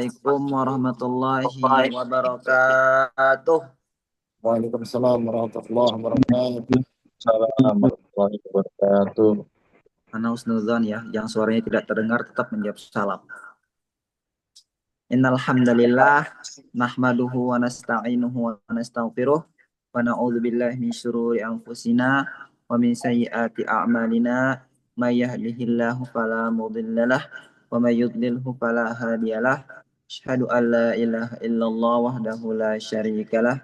Assalamualaikum warahmatullahi wabarakatuh. Waalaikumsalam warahmatullahi wabarakatuh. Waalaikumsalam warahmatullahi wabarakatuh. Ana husnuzan ya, yang suaranya tidak terdengar tetap menjawab salam. Innal hamdalillah nahmaduhu wa nasta'inuhu wa nastaghfiruh wa na'udzu billahi min syururi anfusina wa min sayyiati a'malina may yahdihillahu fala mudhillalah wa may yudlilhu fala hadiyalah. Asyhadu an la ilaha illallah wahdahu la syarikalah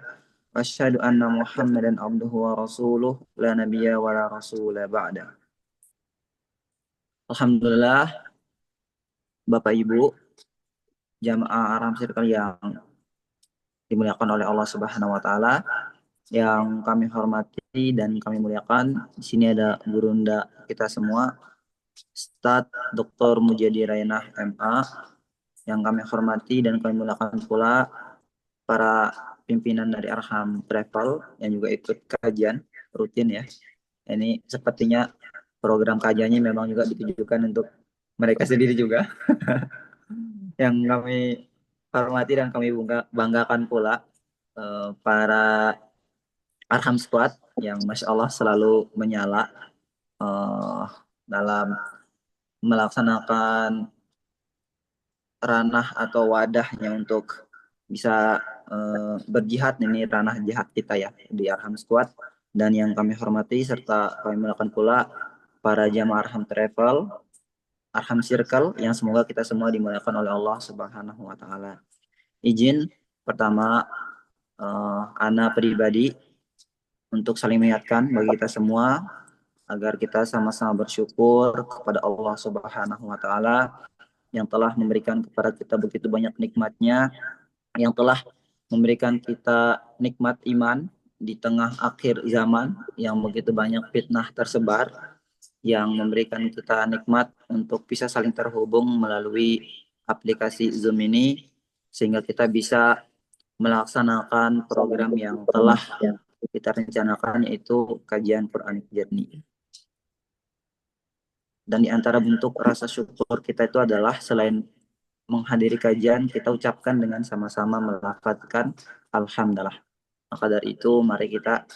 wa asyhadu anna Muhammadan abduhu wa rasuluh la nabiyya wa la rasula ba'da. Alhamdulillah Bapak Ibu jamaah Aram Circle yang dimuliakan oleh Allah Subhanahu wa taala, yang kami hormati dan kami muliakan. Di sini ada gurunda kita semua, Ustadz Dr. Mujadi Rainah MA, yang kami hormati dan kami muliakan pula para pimpinan dari Arham Travel yang juga ikut kajian rutin ya. Ini sepertinya program kajiannya memang juga ditujukan untuk mereka sendiri juga. Yang kami hormati dan kami banggakan pula para Arham Squad yang Masya Allah selalu menyala eh, dalam melaksanakan ranah atau wadahnya untuk bisa berjihad. Ini ranah jihad kita ya di Arham Squad. Dan yang kami hormati serta kami melakukan pula para jamaah Arham Travel, Arham Circle, yang semoga kita semua dimuliakan oleh Allah Subhanahu wa taala. Izin pertama Ana pribadi untuk saling mengingatkan bagi kita semua agar kita sama-sama bersyukur kepada Allah Subhanahu wa taala yang telah memberikan kepada kita begitu banyak nikmatnya, yang telah memberikan kita nikmat iman di tengah akhir zaman yang begitu banyak fitnah tersebar, yang memberikan kita nikmat untuk bisa saling terhubung melalui aplikasi Zoom ini, sehingga kita bisa melaksanakan program yang telah kita rencanakan, yaitu kajian Quran Jernih. Dan di antara bentuk rasa syukur kita itu adalah selain menghadiri kajian, kita ucapkan dengan sama-sama melafadzkan Alhamdulillah. Maka dari itu, mari kita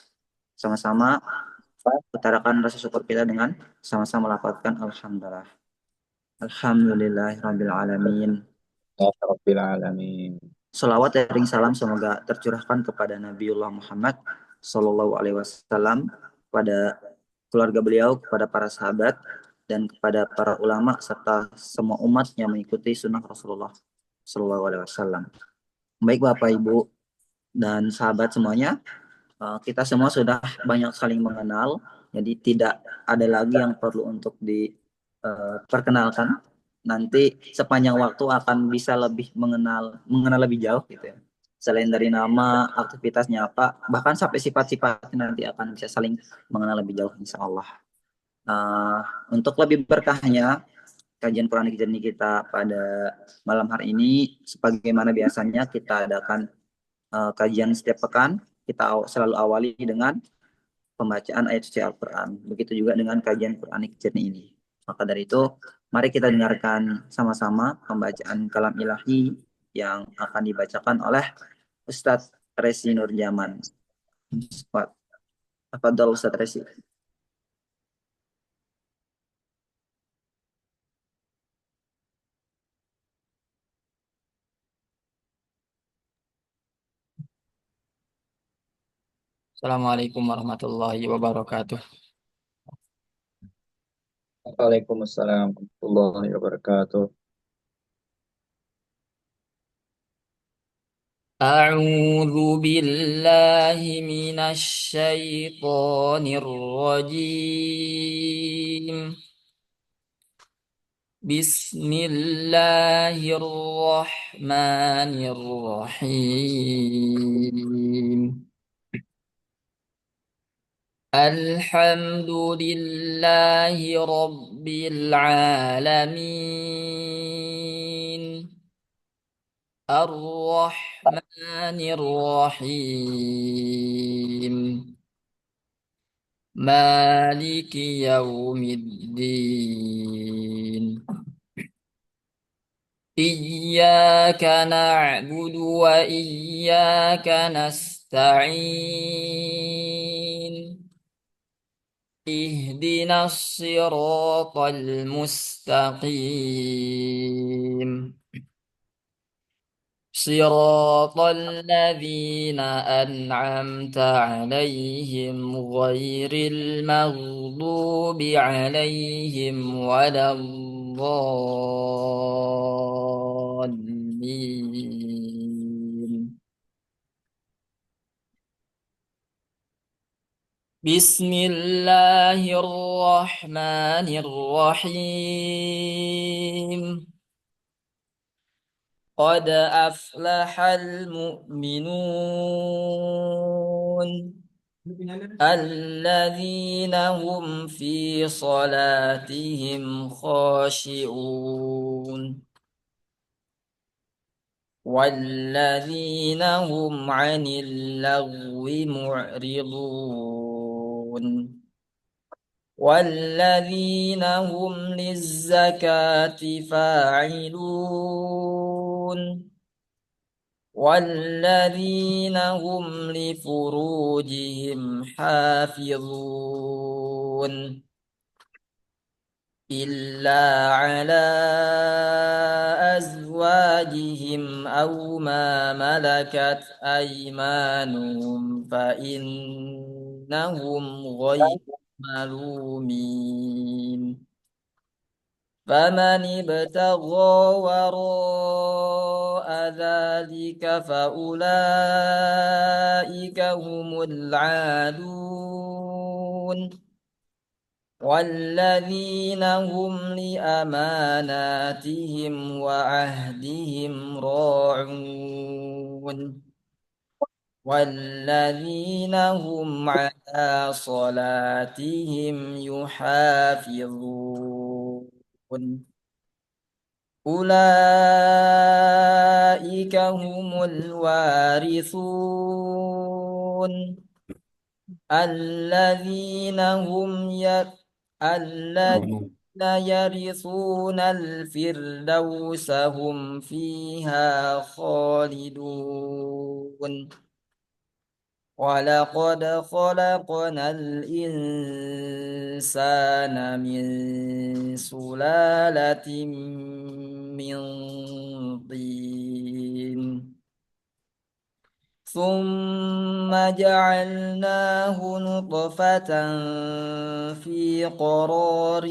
sama-sama utarakan rasa syukur kita dengan sama-sama melafadzkan Alhamdulillah. Alhamdulillahirrabbilalamin. Rabbil alamin. Salawat dan salam semoga tercurahkan kepada Nabiullah Muhammad Sallallahu Alaihi Wasallam, kepada keluarga beliau, kepada para sahabat, dan kepada para ulama serta semua umat yang mengikuti sunnah Rasulullah Sallallahu Alaihi Wasallam. Baik Bapak Ibu dan sahabat semuanya, kita semua sudah banyak saling mengenal, jadi tidak ada lagi yang perlu untuk diperkenalkan. Nanti sepanjang waktu akan bisa lebih mengenal lebih jauh gitu ya. Selain dari nama, aktivitasnya apa, bahkan sampai sifat-sifatnya nanti akan bisa saling mengenal lebih jauh insya Allah. Untuk lebih berkahnya kajian Quran Jernih kita pada malam hari ini, sebagaimana biasanya kita adakan kajian setiap pekan, kita selalu awali dengan pembacaan ayat suci Al-Quran. Begitu juga dengan kajian Quran Jernih ini. Maka dari itu, mari kita dengarkan sama-sama pembacaan kalam ilahi yang akan dibacakan oleh Ustadz Resi Nurjaman. Tafadhol Ustadz Resi. Assalamualaikum warahmatullahi wabarakatuh. Waalaikumsalam warahmatullahi wabarakatuh. A'udzu billahi minasy syaithanir rajim. Bismillahirrahmanirrahim. Alhamdulillahi rabbil alamin. Ar-Rahmanir Rahim. Maliki yaumiddin. إياك نعبد وإياك نستعين اهدنا الصراط المستقيم صراط الذين أنعمت عليهم غير المغضوب عليهم ولا الضالين بسم الله الرحمن الرحيم قد أفلح المؤمنون الذين هم في صلاتهم خاشعون والذين هم عن اللغو معرضون والذين هم للزكاة فاعلون والذين هم لفروجهم حافظون إلا على أزواجهم أو ما ملكت أيمانهم فإنهم غير ملومين فمن ابتغى وراء ذلك فأولئك هم العادون والذين هم لأماناتهم وعهدهم راعون والذين هم على صلاتهم يحافظون أولئك هم الوارثون الذين يرثون الفردوس هم فيها خالدون ولقد خلقنا الإنسان من سلالة من طين ثم جعلناه نطفة في قرار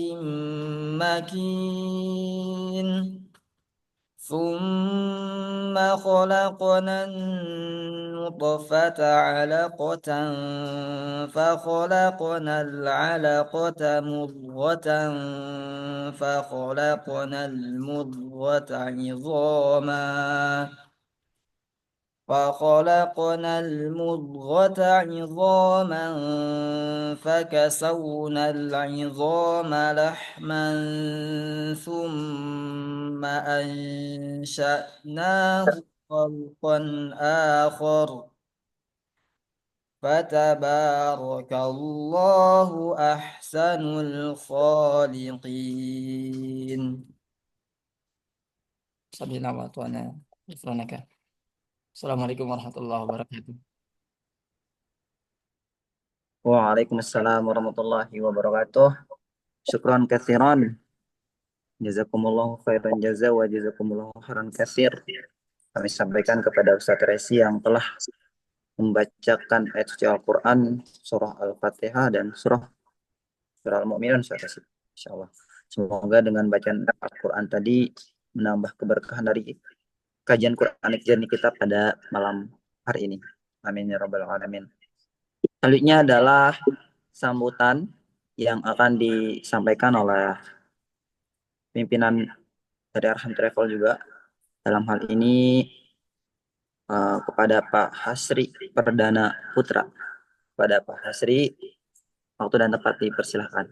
مكين ثم خلقنا النطفة علقة فخلقنا العلقة مضغة فخلقنا المضغة عظاما فكسونا العظام لحما ثم أنشأناه خلقا آخر فتبارك الله أحسن الخالقين سبحانه وتعالى غفرانك Assalamualaikum warahmatullahi wabarakatuh. Waalaikumsalam warahmatullahi wabarakatuh. Syukran katsiran. Jazakumullahu khairan jaza wa jazakumullahu khairan katsir. Kami sampaikan kepada Ustaz Resi yang telah membacakan ayat suci Al-Quran, surah Al-Fatihah dan surah Al-Mu'minun, Ustaz Resi. Insyaallah. Semoga dengan bacaan Al-Quran tadi menambah keberkahan dari kajian Quranik Journey kita pada malam hari ini. Amin ya rabbal alamin. Selanjutnya adalah sambutan yang akan disampaikan oleh pimpinan dari Arham Travel juga. Dalam hal ini kepada Pak Hasri Perdana Putra. Kepada Pak Hasri, waktu dan tempat dipersilahkan.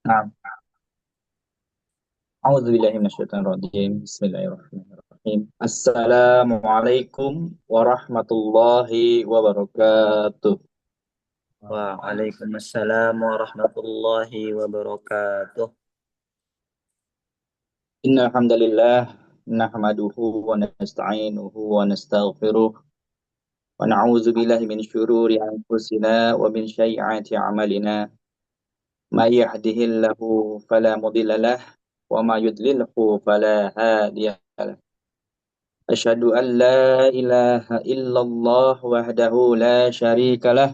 Nah, A'udzubillahi minasyaitonirrajim. Bismillahirrahmanirrahim. Assalamualaikum warahmatullahi wabarakatuh. Waalaikumsalam warahmatullahi wabarakatuh. Innal hamdalillah nahmaduhu wa nasta'inuhu wa nastaghfiruh wa na'udzu billahi min syururi anfusina wa min sayyiati a'malina. May yahdihillahu fala mudilla lah wa may yudlilhu fala hadiya lah. Asyhadu an la ilaha illallah wahdahu la syarika lah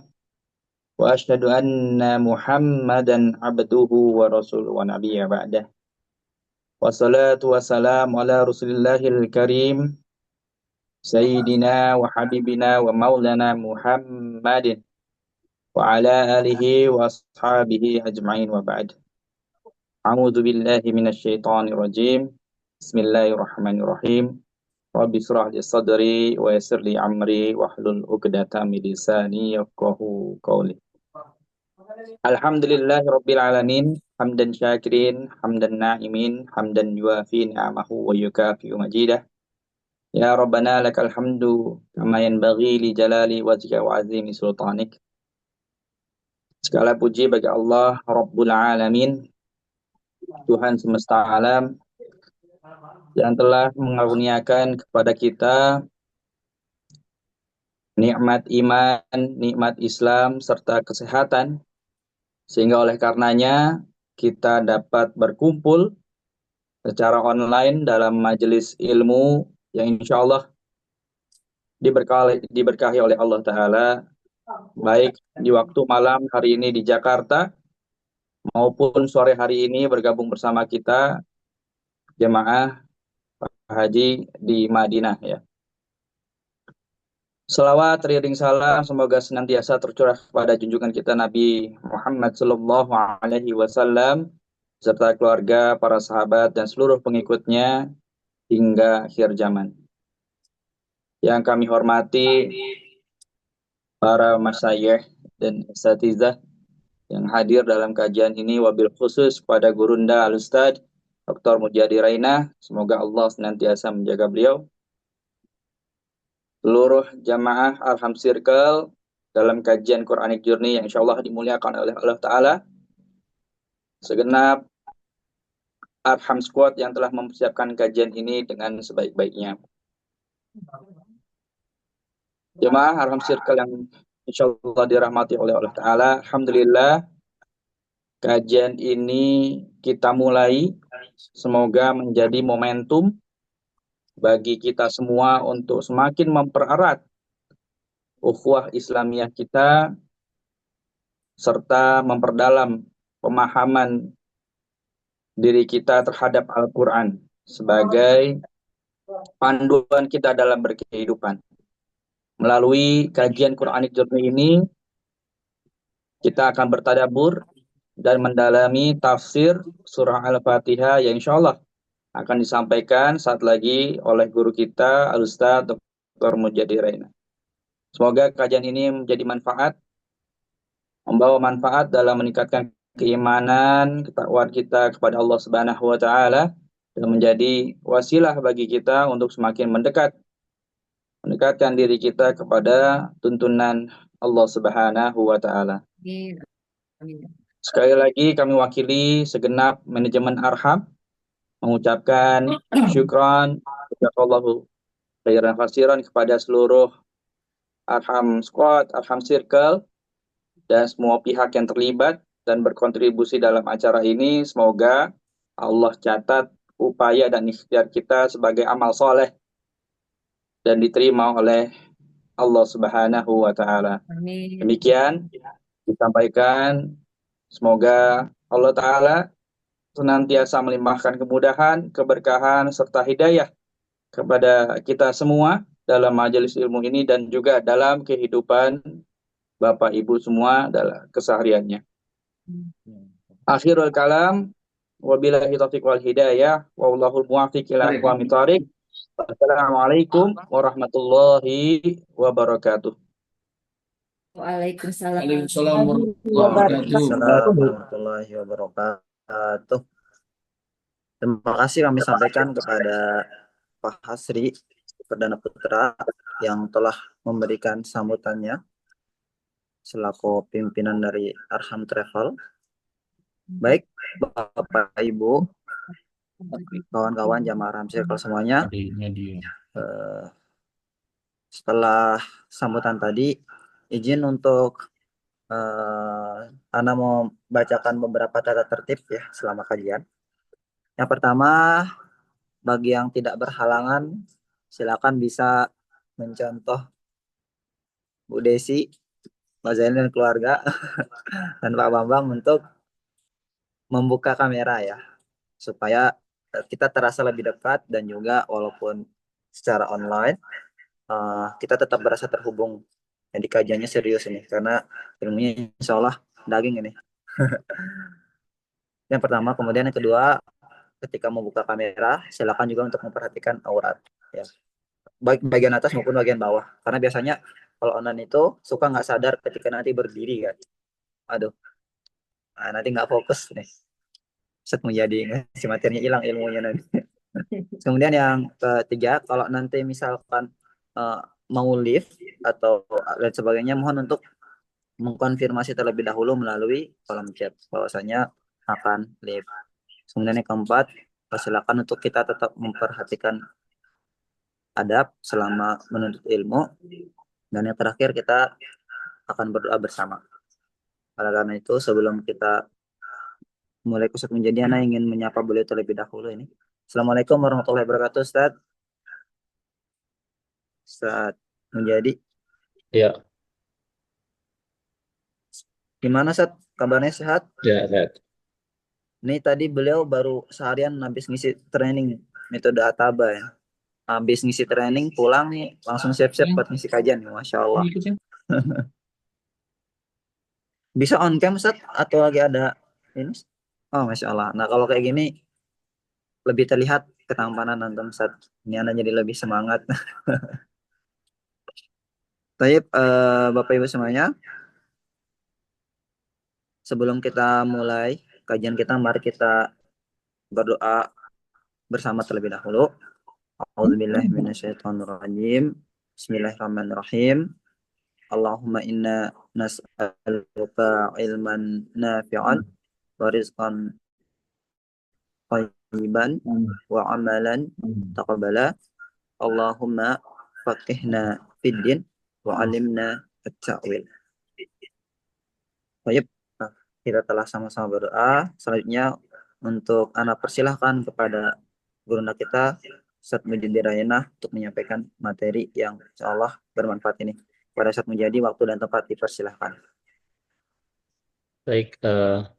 wa asyhadu anna Muhammadan abduhu wa rasuluhu wa nabiyya ba'dah. Wassalatu wassalamu ala Rasulillahil Karim Sayyidina wa habibina wa maulana Muhammadin wa ala alihi wa ashabihi ajma'in wa ba'd. A'udzu billahi minasyaitonir rajim. Bismillahirrahmanirrahim. Rabbi shrah li sadri wa yassir li amri wahlul 'uqdatam min lisani yafqahu qawli. Alhamdulillahi rabbil alamin, hamdan syakirin, hamdan na'imin, hamdan yuafi ni'amahu wa yukafi majidah. Ya Rabbana lakal hamdu kama yanbaghi li jalali wajhika wa azimi sultanik. Segala puji bagi Allah Rabbul Alamin, Tuhan semesta alam, yang telah mengaruniakan kepada kita nikmat iman, nikmat Islam, serta kesehatan, sehingga oleh karenanya kita dapat berkumpul secara online dalam majelis ilmu yang insya Allah diberkahi oleh Allah Ta'ala, baik di waktu malam hari ini di Jakarta maupun sore hari ini bergabung bersama kita jemaah haji di Madinah ya. Selawat teriring salam semoga senantiasa tercurah kepada junjungan kita Nabi Muhammad sallallahu alaihi wasallam serta keluarga, para sahabat dan seluruh pengikutnya hingga akhir zaman. Yang kami hormati para masyayikh dan asatizah yang hadir dalam kajian ini, wabil khusus kepada Gurunda Al-Ustadz Dr. Mujadi Raina, semoga Allah senantiasa menjaga beliau. Seluruh jamaah Arham Circle dalam kajian Quranic Journey yang insya Allah dimuliakan oleh Allah Ta'ala. Segenap Arham Squad yang telah mempersiapkan kajian ini dengan sebaik-baiknya. Jemaah Arham Circle yang insya Allah dirahmati oleh Allah Ta'ala. Alhamdulillah, kajian ini kita mulai. Semoga menjadi momentum bagi kita semua untuk semakin mempererat ukhuwah Islamiyah kita serta memperdalam pemahaman diri kita terhadap Al-Quran sebagai panduan kita dalam berkehidupan. Melalui kajian Quranic Journey ini kita akan bertadabbur dan mendalami tafsir surah Al-Fatihah yang insya Allah akan disampaikan saat lagi oleh guru kita Al-Ustadz Dr. Mujadi Raina. Semoga kajian ini menjadi manfaat, membawa manfaat dalam meningkatkan keimanan, ketakwaan kita kepada Allah Subhanahu wa Ta'ala, dan menjadi wasilah bagi kita untuk semakin mendekatkan diri kita kepada tuntunan Allah Subhanahu wa Ta'ala. Sekali lagi kami wakili segenap manajemen Arham mengucapkan syukran jazakallahu khairan katsiran kepada seluruh Arham Squad, Arham Circle dan semua pihak yang terlibat dan berkontribusi dalam acara ini. Semoga Allah catat upaya dan ikhtiar kita sebagai amal soleh dan diterima oleh Allah Subhanahu wa Ta'ala. Demikian disampaikan. Semoga Allah Ta'ala senantiasa melimpahkan kemudahan, keberkahan, serta hidayah kepada kita semua dalam majelis ilmu ini dan juga dalam kehidupan Bapak Ibu semua dalam kesehariannya. Akhirul kalam, wabillahi taufiq wal hidayah, wallahul muwaffiq ila aqwamit thoriq. Assalamualaikum warahmatullahi wabarakatuh. Waalaikumsalam warahmatullahi wabarakatuh. Terima kasih kami sampaikan kepada Pak Hasri Perdana Putra yang telah memberikan sambutannya. selaku pimpinan dari Arham Travel. Baik, Bapak Ibu, kawan-kawan jamaah Arham Circle semuanya, setelah sambutan tadi, izin untuk Ana mau bacakan beberapa tata tertib ya selama kajian. Yang pertama, bagi yang tidak berhalangan, silakan bisa mencontoh Bu Desi, Mbak Zain dan keluarga, dan Pak Bambang untuk membuka kamera ya, supaya kita terasa lebih dekat dan juga walaupun secara online, kita tetap berasa terhubung. Jadi kajiannya serius ini, karena ilmunya insya Allah daging ini. Yang pertama, kemudian yang kedua, ketika membuka kamera, silakan juga untuk memperhatikan aurat. Ya. Baik bagian atas maupun bagian bawah. Karena biasanya kalau online itu suka nggak sadar ketika nanti berdiri kan. Aduh, nanti nggak fokus nih. Set menjadi si materinya hilang ilmunya nanti. Kemudian yang ketiga, kalau nanti misalkan mau live atau dan sebagainya, mohon untuk mengkonfirmasi terlebih dahulu melalui kolom chat bahwasanya akan live. Kemudian yang keempat, silakan untuk kita tetap memperhatikan adab selama menuntut ilmu. Dan yang terakhir, kita akan berdoa bersama. Karena itu sebelum kita mulai kusut menjadi, Ana ingin menyapa beliau terlebih dahulu ini. Assalamualaikum warahmatullahi wabarakatuh, Ustaz. Ustaz menjadi. Ya. Gimana, Ustaz? Kabarnya sehat? Ya, sehat. Ini tadi beliau baru seharian habis ngisi training metode Ataba ya. Habis ngisi training pulang nih langsung siap-siap buat ngisi kajian, Masya Allah. Bisa on cam, Ustaz? Atau lagi ada ini? Oh, Masya Allah. Nah, kalau kayak gini lebih terlihat ketampanan antum, Ustaz. Ini Anda jadi lebih semangat. Baik, Bapak Ibu semuanya, sebelum kita mulai kajian kita, mari kita berdoa bersama terlebih dahulu. A'udzubillahi minasyaitonirrajim. Bismillahirrahmanirrahim. Allahumma inna nas'aluka ilman nafi'an wa rizqan thayyiban wa amalan taqabbala. Allahumma faqihna fid din wa alimna at-ta'wil. Baik, kita telah sama-sama berdoa. Selanjutnya untuk Ana persilahkan kepada gurunda kita Ustadz Mujidi Rayana untuk menyampaikan materi yang insya Allah bermanfaat ini. Pada saat menjadi waktu dan tempat dipersilahkan. Baik,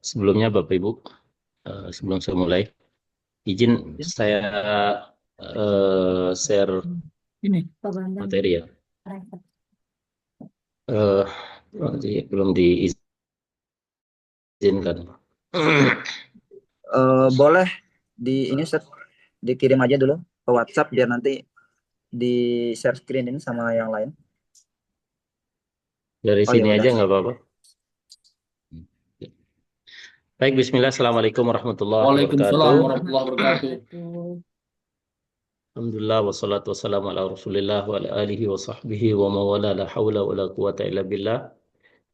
sebelumnya Bapak Ibu, sebelum saya mulai, izin saya share materi ya. Belum diizinkan. Boleh di ini Ustadz, dikirim aja dulu ke WhatsApp biar nanti di share screening sama yang lain. Dari sini ya aja nggak apa-apa. Baik, bismillah. Assalamualaikum warahmatullahi wabarakatuh. Alhamdulillah wassalatu wassalamu ala Rasulillah wa ala alihi wa sahbihi wa mawala la hawla wa la quwata illa billah.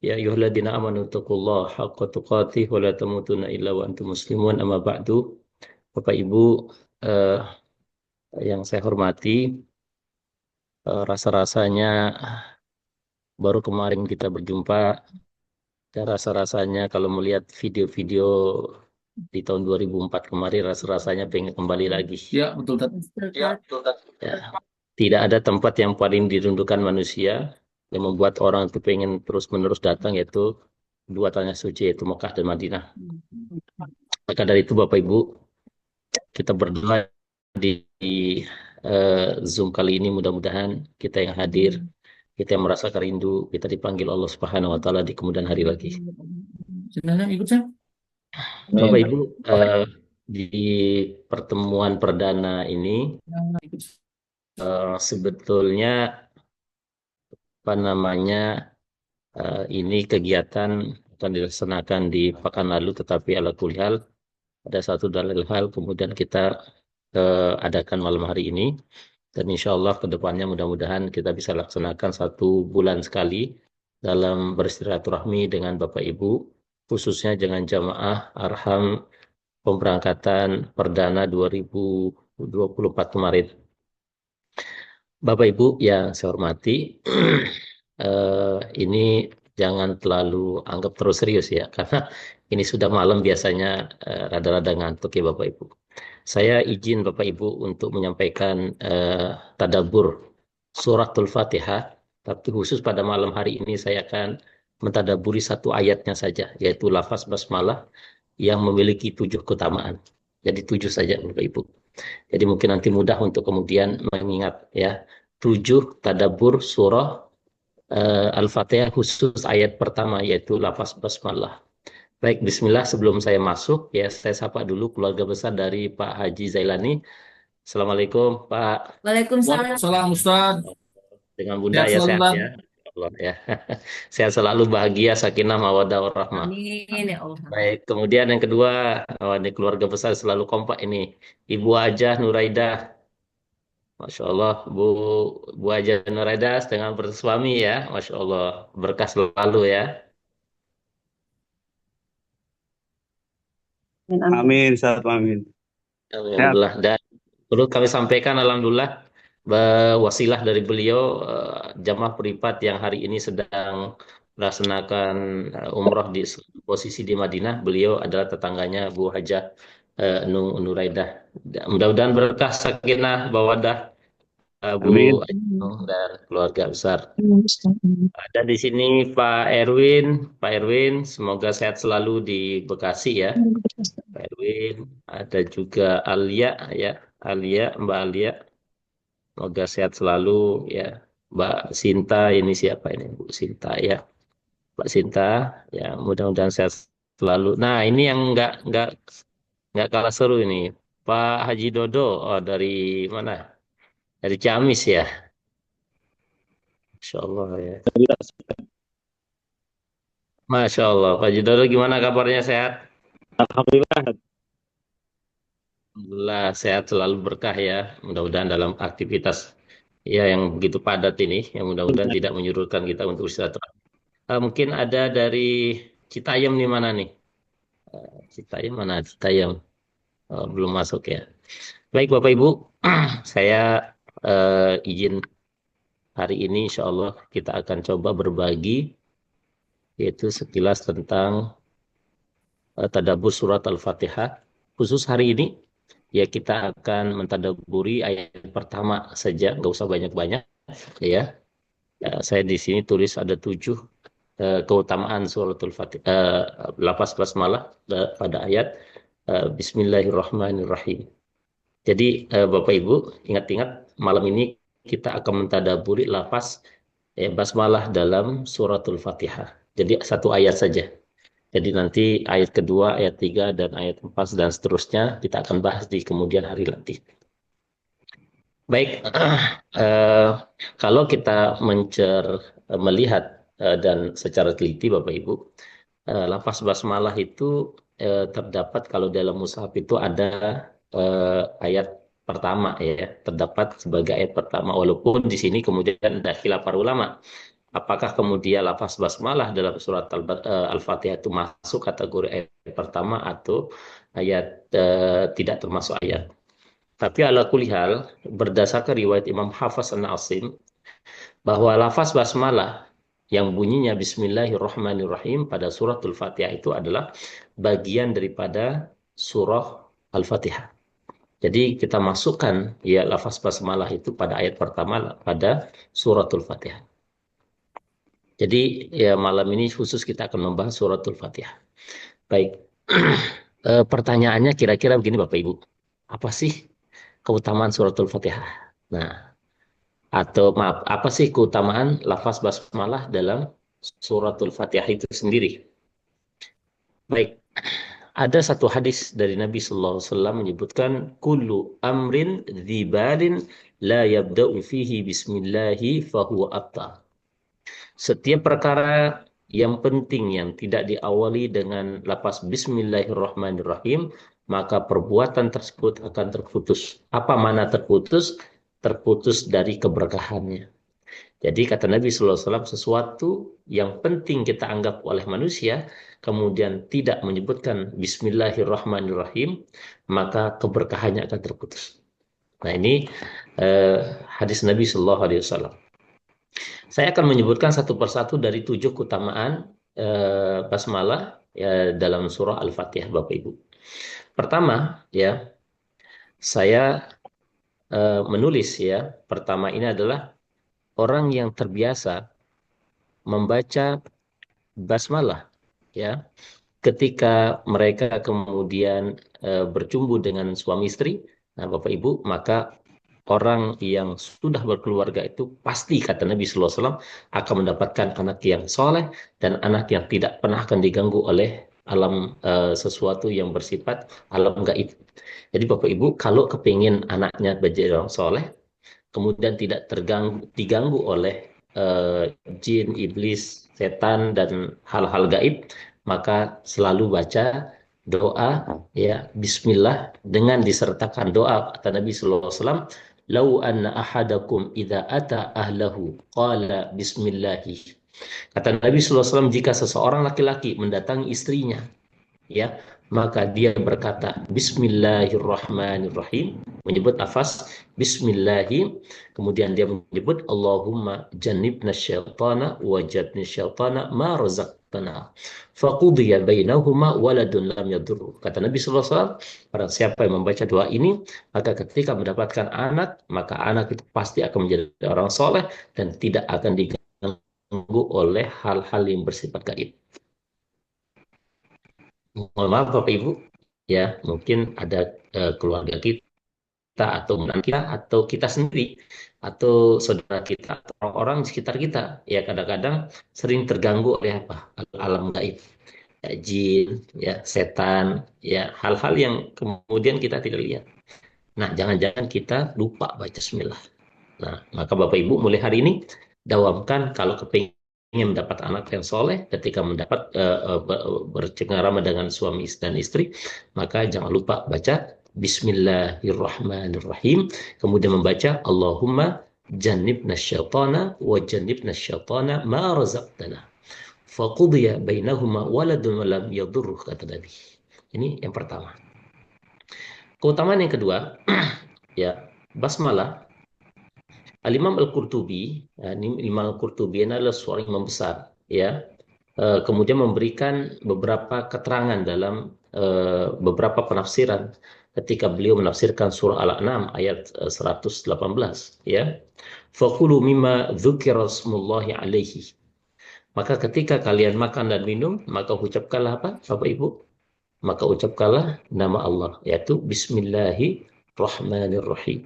Ya ayyuhalladzina amanu taqullaha haqqa tuqatih wa la tamutunna illa wa antum muslimun, amma ba'du. Bapak Ibu yang saya hormati, rasa-rasanya baru kemarin kita berjumpa, dan rasa-rasanya kalau melihat video-video di tahun 2004 kemarin, rasa-rasanya pengen kembali lagi. Ya, betul. Ya. Tidak ada tempat yang paling dirindukan manusia yang membuat orang itu pengen terus-menerus datang, yaitu dua tanah suci, yaitu Mekah dan Madinah. Maka dari itu Bapak Ibu, kita berdoa di Zoom kali ini, mudah-mudahan kita yang hadir, kita yang merasa rindu, kita dipanggil Allah Subhanahu wa Ta'ala di kemudian hari lagi. Bapak Ibu, di pertemuan perdana ini sebetulnya ini kegiatan akan dilaksanakan di pekan lalu, tetapi ala kulli hal ada satu dalil hal kemudian kita adakan malam hari ini, dan insya Allah kedepannya mudah-mudahan kita bisa laksanakan 1 bulan sekali dalam bersilaturahmi dengan Bapak Ibu, khususnya dengan jamaah Arham pemberangkatan perdana 2024 kemarin. Bapak Ibu yang saya hormati, ini jangan terlalu anggap terus serius ya, karena ini sudah malam biasanya rada-rada ngantuk ya Bapak Ibu. Saya izin Bapak Ibu untuk menyampaikan tadabbur suratul Fatihah, tapi khusus pada malam hari ini saya akan mentadaburi satu ayatnya saja, yaitu lafaz basmalah yang memiliki 7 keutamaan. Jadi 7 saja Bapak Ibu. Jadi mungkin nanti mudah untuk kemudian mengingat ya. 7 tadabbur surah Al-Fatihah khusus ayat pertama yaitu lafaz basmalah. Baik, bismillah, sebelum saya masuk ya saya sapa dulu keluarga besar dari Pak Haji Zailani. Assalamualaikum Pak. Waalaikumsalam. Salam Ustaz. Dengan Bunda Sehat ya selalu sehat Bang. ya. Allah ya. Sehat selalu, bahagia, sakinah, mawaddah warahmah. Amin ya Allah. Baik, kemudian yang kedua, ini keluarga besar selalu kompak ini. Ibu Ajah Nuraidah. Masya Allah, Bu Ajah Nuraidah dengan bersuami ya. Masya Allah, berkah selalu ya. Amin, Ustaz, amin. Alhamdulillah. Dan perlu kami sampaikan, alhamdulillah, wasilah dari beliau, jamaah privat yang hari ini sedang melaksanakan umroh di posisi di Madinah. Beliau adalah tetangganya Bu Hajah Nuraidah. Mudah-mudahan berkah sakinah mawaddah Amin. Bu Ajah dan keluarga besar. Ada di sini Pak Erwin. Pak Erwin, semoga sehat selalu di Bekasi ya. Pak Erwin, ada juga Alia ya, Mbak Alia, semoga sehat selalu ya. Mbak Sinta, ini siapa ini Bu Sinta ya, Mbak Sinta ya, mudah-mudahan sehat selalu. Nah ini yang nggak kalah seru ini, Pak Haji Dodo, oh dari mana? Dari Ciamis ya, Masya Allah ya. Masya Allah, Pak Haji Dodo gimana kabarnya, sehat? Alhamdulillah. Alhamdulillah sehat selalu, berkah ya. Mudah-mudahan dalam aktivitas ya yang begitu padat ini, yang mudah-mudahan tidak menyurutkan kita untuk istirahat. Mungkin ada dari Citayam nih, mana nih? Citayam mana? Citayam. Belum masuk ya. Baik Bapak Ibu, saya izin hari ini insya Allah kita akan coba berbagi yaitu sekilas tentang tadabbur surat Al-Fatihah. Khusus hari ini ya kita akan mentadabburi ayat pertama saja, nggak usah banyak-banyak ya. Saya di sini tulis ada 7 keutamaan suratul Fatihah, lafaz basmalah pada ayat Bismillahirrahmanirrahim. Jadi Bapak Ibu ingat-ingat, malam ini kita akan mentadaburi lafaz basmalah dalam suratul Fatihah. Jadi satu ayat saja. Jadi nanti ayat kedua, ayat 3, dan ayat 4 dan seterusnya kita akan bahas di kemudian hari nanti. Baik, kalau kita melihat dan secara teliti Bapak Ibu, lafaz basmalah itu terdapat kalau dalam mushaf itu ada ayat pertama ya, terdapat sebagai ayat pertama, walaupun di sini kemudian ada khilaf para ulama. Apakah kemudian lafaz basmalah dalam surat Al-Fatihah itu masuk kategori ayat pertama atau ayat tidak termasuk ayat. Tapi ala kulli hal, berdasarkan riwayat Imam Hafaz An-Asim, bahwa lafaz basmalah yang bunyinya Bismillahirrahmanirrahim pada suratul Fatihah itu adalah bagian daripada surah Al-Fatihah. Jadi kita masukkan ya lafaz basmalah itu pada ayat pertama pada suratul Fatihah. Jadi ya malam ini khusus kita akan membahas suratul Fatihah. Baik, pertanyaannya kira-kira begini Bapak Ibu, apa sih keutamaan suratul Fatihah? Nah, atau maaf, apa sih keutamaan lafaz basmalah dalam suratul Fatihah itu sendiri? Baik, ada satu hadis dari Nabi Sallallahu Alaihi Wasallam menyebutkan kullu amrin dzibalin la yabda'u fihi bismillahi fahuwa abtar. Setiap perkara yang penting yang tidak diawali dengan lafaz Bismillahirrahmanirrahim, maka perbuatan tersebut akan terputus. Apa makna terputus? Terputus dari keberkahannya. Jadi kata Nabi Sallallahu Alaihi Wasallam, sesuatu yang penting kita anggap oleh manusia, kemudian tidak menyebutkan Bismillahirrahmanirrahim, maka keberkahannya akan terputus. Nah ini hadis Nabi Sallallahu Alaihi Wasallam. Saya akan menyebutkan satu persatu dari 7 keutamaan basmalah ya, dalam surah Al-Fatihah, Bapak Ibu. Pertama, ya, saya menulis ya. Pertama ini adalah orang yang terbiasa membaca basmalah, ya, ketika mereka kemudian bercumbu dengan suami istri. Nah, Bapak Ibu, maka orang yang sudah berkeluarga itu pasti kata Nabi Sallallahu Alaihi Wasallam akan mendapatkan anak yang soleh dan anak yang tidak pernah akan diganggu oleh alam sesuatu yang bersifat alam gaib. Jadi Bapak Ibu kalau kepingin anaknya menjadi orang soleh, kemudian tidak diganggu oleh jin, iblis, setan dan hal-hal gaib, maka selalu baca doa ya Bismillah dengan disertakan doa kata Nabi Sallallahu Alaihi Wasallam, lau anna ahadakum idza ata ahlahu qala bismillahi. Kata Nabi Sallallahu Alaihi Wasallam, jika seseorang laki-laki mendatangi istrinya, ya, maka dia berkata Bismillahirrahmanirrahim, menyebut lafaz Bismillahi, kemudian dia menyebut Allahumma jannibna syaitana wa jannibna syaitana ma razaqtana faqudiya bainahuma waladun lam yadurru. Kata Nabi sallallahu alaihi wasallam, barang siapa yang membaca doa ini, maka ketika mendapatkan anak, maka anak itu pasti akan menjadi orang soleh dan tidak akan diganggu oleh hal-hal yang bersifat gaib. Mohon maaf Bapak Ibu, ya mungkin ada keluarga kita atau teman kita atau kita sendiri atau saudara kita atau orang-orang di sekitar kita, ya kadang-kadang sering terganggu oleh apa? Alam gaib, ya, jin, ya setan, ya hal-hal yang kemudian kita tidak lihat. Nah, jangan-jangan kita lupa baca Bismillah. Nah, maka Bapak Ibu mulai hari ini dawamkan kalau kepingin mendapat anak yang soleh, ketika mendapat bercengkrama dengan suami dan istri, maka jangan lupa baca Bismillahirrahmanirrahim, kemudian membaca Allahumma jannibna syaitana wa jannibna syaitana ma razaqtana faqudiya bainahuma waladun walam yadurruh, kata Nabi. Ini yang pertama. Keutamaan yang kedua, ya basmalah. Al-Imam Al-Qurtubi, Imam Al-Qurtubi adalah seorang imam besar, ya. Kemudian memberikan beberapa keterangan dalam beberapa penafsiran ketika beliau menafsirkan surah Al-An'am ayat 118, ya. Fakulu mimma dzukira smullahi alaihi. Maka ketika kalian makan dan minum, maka ucapkanlah apa, Bapak Ibu? Maka ucapkanlah nama Allah, yaitu Bismillahirrahmanirrahim,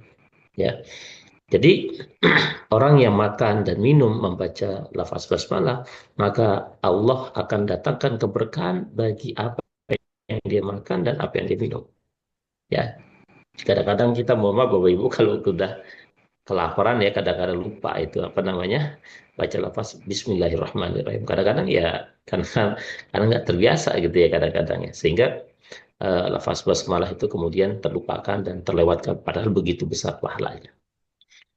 ya. Jadi orang yang makan dan minum membaca lafaz basmalah, maka Allah akan datangkan keberkahan bagi apa yang dia makan dan apa yang dia minum. Ya, kadang-kadang kita mohon maaf Bapak Ibu kalau sudah kelaparan ya kadang-kadang lupa itu apa namanya baca lafaz Bismillahirrahmanirrahim. Kadang-kadang ya karena nggak terbiasa gitu ya kadang-kadang ya, sehingga lafaz basmalah itu kemudian terlupakan dan terlewatkan padahal begitu besar pahalanya.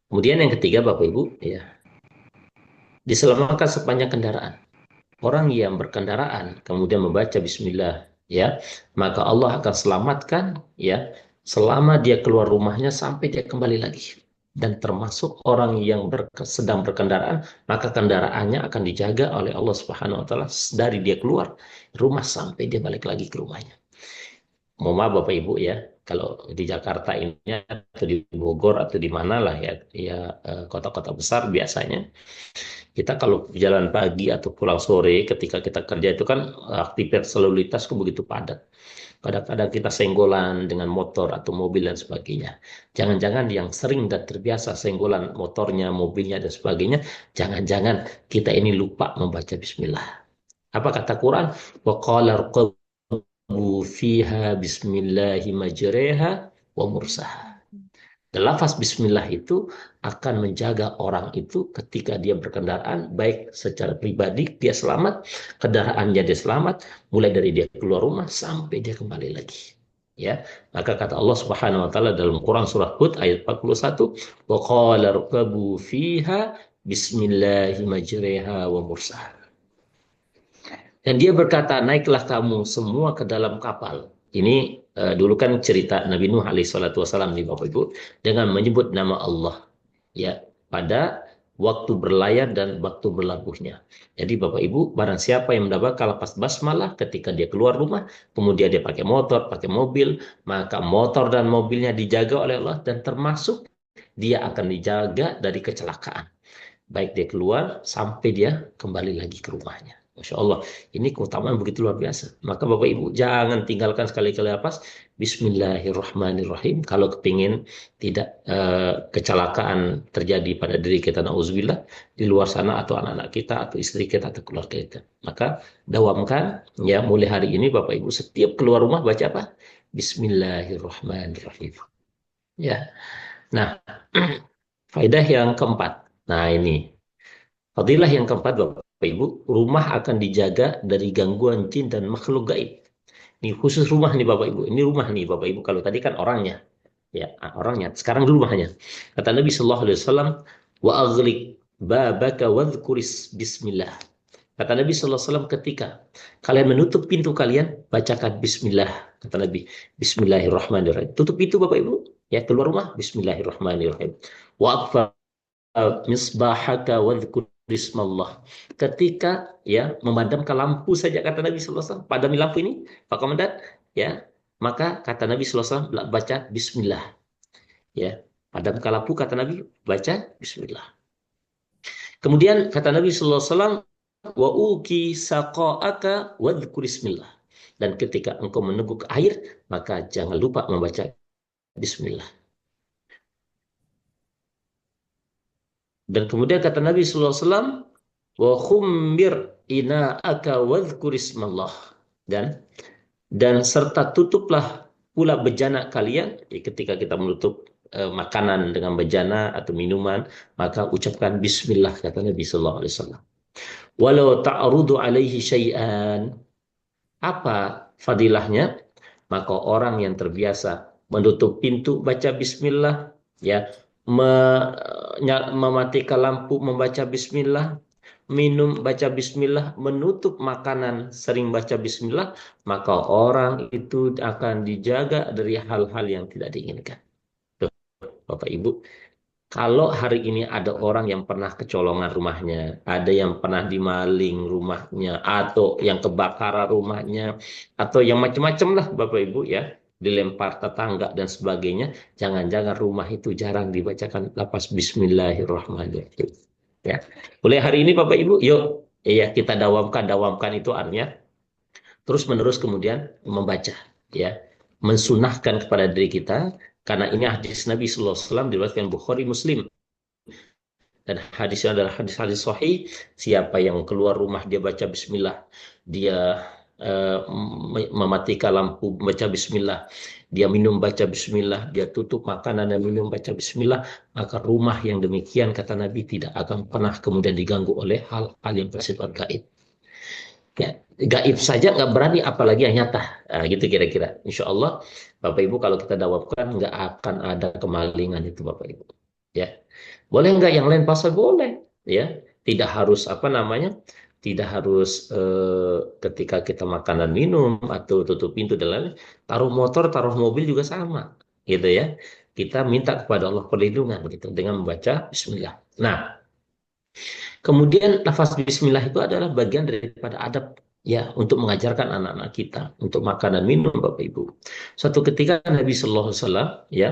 Kemudian yang ketiga Bapak Ibu, ya, diselamatkan sepanjang kendaraan. Orang yang berkendaraan kemudian membaca Bismillah, ya, maka Allah akan selamatkan, ya, selama dia keluar rumahnya sampai dia kembali lagi. Dan termasuk orang yang sedang berkendaraan, maka kendaraannya akan dijaga oleh Allah Subhanahu Wa Taala dari dia keluar rumah sampai dia balik lagi ke rumahnya. Mohon maaf Bapak Ibu ya, kalau di Jakarta ini atau di Bogor atau di mana lah ya, kota-kota besar biasanya kita kalau jalan pagi atau pulang sore ketika kita kerja itu kan aktivitas lalu lintas begitu padat. Kadang-kadang kita senggolan dengan motor atau mobil dan sebagainya. Jangan-jangan yang sering dan terbiasa senggolan motornya, mobilnya dan sebagainya, jangan-jangan kita ini lupa membaca Bismillah. Apa kata Quran? Wa qala fiha bismillahi majreha wa mursaha. Dan lafaz bismillah itu akan menjaga orang itu ketika dia berkendaraan, baik secara pribadi dia selamat, kendaraannya dia selamat, mulai dari dia keluar rumah sampai dia kembali lagi. Ya, maka kata Allah Subhanahu wa taala dalam Quran surah Hud ayat 41, wa qala rkabu fiha Bismillahirrahmanirrahim wa mursaha. Dan dia berkata, naiklah kamu semua ke dalam kapal. Ini dulu kan cerita Nabi Nuh alaihi salatu wasalam nih Bapak Ibu, dengan menyebut nama Allah ya pada waktu berlayar dan waktu berlabuhnya. Jadi Bapak Ibu, barang siapa yang mendapatkan lapas basmalah ketika dia keluar rumah, kemudian dia pakai motor, pakai mobil, maka motor dan mobilnya dijaga oleh Allah dan termasuk dia akan dijaga dari kecelakaan. Baik dia keluar sampai dia kembali lagi ke rumahnya. Masya Allah, ini keutamaan begitu luar biasa. Maka Bapak Ibu jangan tinggalkan sekali-kali lapas. Bismillahirrahmanirrahim. Kalau kepingin tidak kecelakaan terjadi pada diri kita, na'udzubillah, di luar sana atau anak-anak kita atau istri kita atau keluarga kita. Maka dawamkan ya mulai hari ini Bapak Ibu setiap keluar rumah baca apa? Bismillahirrahmanirrahim. Ya. Nah, faedah yang keempat. Nah ini, fadilah yang keempat Bapak Ibu, rumah akan dijaga dari gangguan jin dan makhluk gaib. Ini khusus rumah nih Bapak Ibu, ini rumah nih Bapak Ibu. Kalau tadi kan orangnya, ya orangnya. Sekarang rumahnya. Kata Nabi Shallallahu Alaihi Wasallam, wa aghliq babaka wadhkuris bismillah. Kata Nabi Shallallahu Alaihi Wasallam, ketika kalian menutup pintu kalian, bacakan Bismillah. Kata Nabi, Bismillahirrahmanirrahim. Tutup pintu Bapak Ibu, ya keluar rumah, Bismillahirrahmanirrahim. Wa misbahaka wadhkur bismallah. Ketika ya memadamkan lampu saja kata Nabi sallallahu alaihi wasallam, padami lampu ini Pak Komandan ya, maka kata Nabi sallallahu alaihi wasallam baca bismillah. Ya, padamkan lampu kata Nabi baca bismillah. Kemudian kata Nabi sallallahu alaihi wasallam wa uki saqaaka wadhkur bismillah. Dan ketika engkau meneguk air, maka jangan lupa membaca bismillah. Dan kemudian kata Nabi sallallahu alaihi wasallam, wa khummir ina'aka wadhkur ismallah. Dan serta tutuplah pula bejana kalian. Jadi ketika kita menutup makanan dengan bejana atau minuman, maka ucapkan bismillah kata Nabi sallallahu alaihi wasallam. Walau ta'rudu alaihi syai'an. Apa fadilahnya? Maka orang yang terbiasa menutup pintu baca bismillah, ya, mematikan lampu membaca bismillah, minum baca bismillah, menutup makanan sering baca bismillah, maka orang itu akan dijaga dari hal-hal yang tidak diinginkan. Tuh, Bapak Ibu, kalau hari ini ada orang yang pernah kecolongan rumahnya, ada yang pernah dimaling rumahnya, atau yang kebakaran rumahnya, atau yang macam-macam lah Bapak Ibu ya, dilempar tetangga dan sebagainya, jangan-jangan rumah itu jarang dibacakan lapas Bismillahirrahmanirrahim. Ya, mulai hari ini Bapak Ibu, yuk ya kita dawamkan itu artinya terus-menerus kemudian membaca, ya, mensunahkan kepada diri kita, karena ini hadis Nabi Sallallahu Alaihi Wasallam diriwayatkan Bukhari Muslim. Dan hadisnya adalah hadis-hadis sahih. Siapa yang keluar rumah dia baca bismillah, dia mematikan lampu baca bismillah, dia minum baca bismillah, dia tutup makanan dan minum baca bismillah, maka rumah yang demikian kata Nabi tidak akan pernah kemudian diganggu oleh hal-hal yang bersifat gaib. Ya, gaib saja nggak berani, apalagi yang nyata. Nah, gitu kira-kira. Insya Allah Bapak Ibu kalau kita dawabkan nggak akan ada kemalingan itu Bapak Ibu. Ya, boleh nggak yang lain pasal? Boleh. Ya, tidak harus tidak harus ketika kita makan dan minum atau tutup pintu dan lain-lain, taruh motor, taruh mobil juga sama, gitu ya. Kita minta kepada Allah perlindungan gitu dengan membaca bismillah. Nah, kemudian lafaz bismillah itu adalah bagian daripada adab ya untuk mengajarkan anak-anak kita untuk makan dan minum Bapak Ibu. Suatu ketika Nabi Sallallahu Alaihi Wasallam ya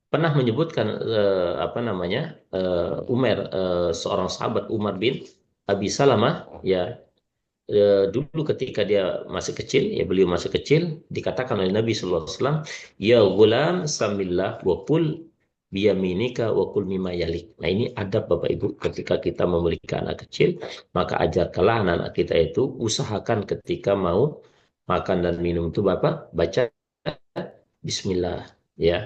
pernah menyebutkan Umar, seorang sahabat Umar bin Abi Salamah ya, dulu ketika dia masih kecil ya, beliau masih kecil, dikatakan oleh Nabi sallallahu alaihi wasallam, ya gulam samillah wa kul biyaminika wa kul mimma yalik. Nah, ini adab Bapak Ibu ketika kita memiliki anak kecil, maka ajarkanlah anak-anak kita itu usahakan ketika mau makan dan minum itu Bapak baca bismillah ya.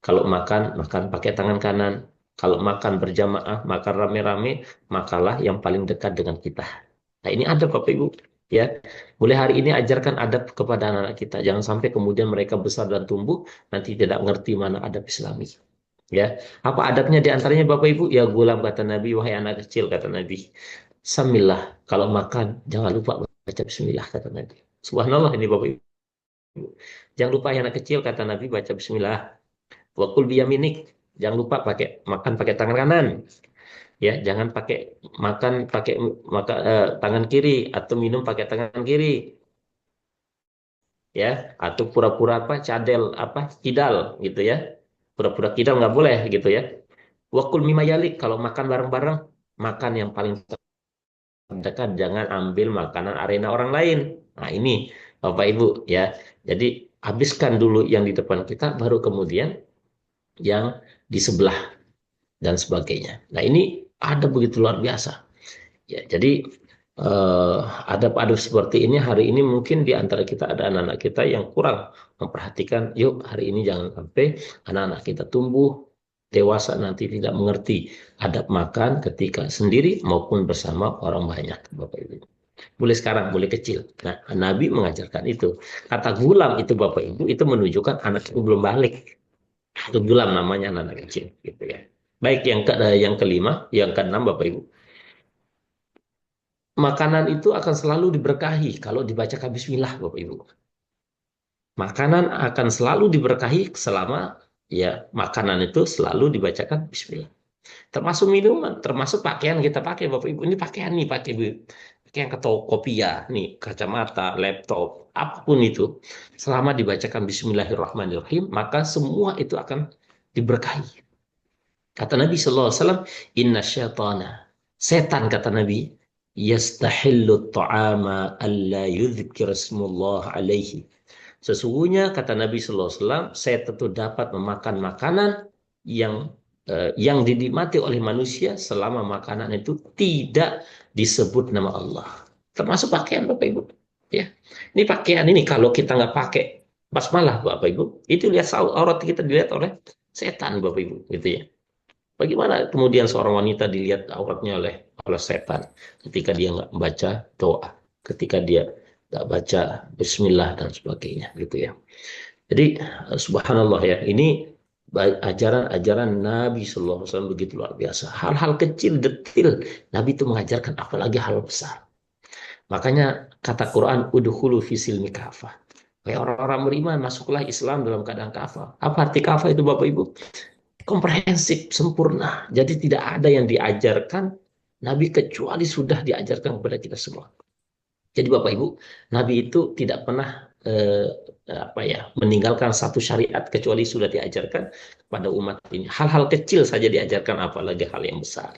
Kalau makan pakai tangan kanan. Kalau makan berjamaah, makan rame-rame, makalah yang paling dekat dengan kita. Nah, ini adab Bapak Ibu. Ya, mulai hari ini ajarkan adab kepada anak-anak kita. Jangan sampai kemudian mereka besar dan tumbuh, nanti tidak mengerti mana adab Islami. Ya, apa adabnya di antaranya Bapak Ibu? Ya gulam kata Nabi, wahai anak kecil kata Nabi. Samillah, kalau makan jangan lupa baca bismillah kata Nabi. Subhanallah ini Bapak Ibu. Jangan lupa ya anak kecil kata Nabi baca bismillah. Wakul biyaminik, jangan lupa pakai makan pakai tangan kanan. Ya, jangan pakai makan pakai tangan kiri atau minum pakai tangan kiri. Ya, atau pura-pura apa cadel apa kidal gitu ya. Pura-pura kidal nggak boleh gitu ya. Wakul mima yalik, kalau makan bareng-bareng, makan yang paling terdekat, jangan ambil makanan arena orang lain. Nah ini Bapak Ibu ya. Jadi habiskan dulu yang di depan kita, baru kemudian yang di sebelah dan sebagainya. Nah ini ada begitu luar biasa. Ya, jadi eh, adab-adab seperti ini hari ini mungkin di antara kita ada anak-anak kita yang kurang memperhatikan. Yuk hari ini jangan sampai anak-anak kita tumbuh dewasa nanti tidak mengerti adab makan ketika sendiri maupun bersama orang banyak, Bapak Ibu. Boleh sekarang, boleh kecil. Nah, Nabi mengajarkan itu. Kata gulam itu Bapak Ibu itu menunjukkan anak itu belum balik. Itu gulam namanya anak kecil, gitu ya. Baik yang kelima, yang keenam Bapak Ibu. Makanan itu akan selalu diberkahi kalau dibacakan bismillah, Bapak Ibu. Makanan akan selalu diberkahi selama ya makanan itu selalu dibacakan bismillah. Termasuk minuman, termasuk pakaian kita pakai, Bapak Ibu. Ini pakaian nih, pakaian ke kopiah, nih kacamata, laptop, apapun itu. Selama dibacakan bismillahirrahmanirrahim, maka semua itu akan diberkahi. Kata Nabi SAW, Inna syaitana. Setan kata Nabi, yastahillu ta'ama alla yudhkir ismullah alaihi. Sesungguhnya kata Nabi SAW, setan itu dapat memakan makanan yang dinikmati oleh manusia selama makanan itu tidak disebut nama Allah. Termasuk pakaian Bapak Ibu. Ya, ini pakaian ini kalau kita nggak pakai basmalah Bapak Ibu, itu lihat aurat kita dilihat oleh setan Bapak Ibu, gitu ya. Bagaimana kemudian seorang wanita dilihat auratnya oleh setan ketika dia nggak membaca doa, ketika dia nggak baca Bismillah dan sebagainya, gitu ya. Jadi subhanallah ya, ini ajaran-ajaran Nabi Sallallahu Alaihi Wasallam begitu luar biasa. Hal-hal kecil, detil, Nabi itu mengajarkan, apalagi hal besar. Makanya kata Quran, udhulu fisil mikafah. Kayak orang-orang beriman, masuklah Islam dalam keadaan kafah. Apa arti kafah itu Bapak Ibu? Komprehensif, sempurna. Jadi tidak ada yang diajarkan Nabi kecuali sudah diajarkan kepada kita semua. Jadi Bapak Ibu, Nabi itu tidak pernah meninggalkan satu syariat kecuali sudah diajarkan kepada umat ini. Hal-hal kecil saja diajarkan, apalagi hal yang besar.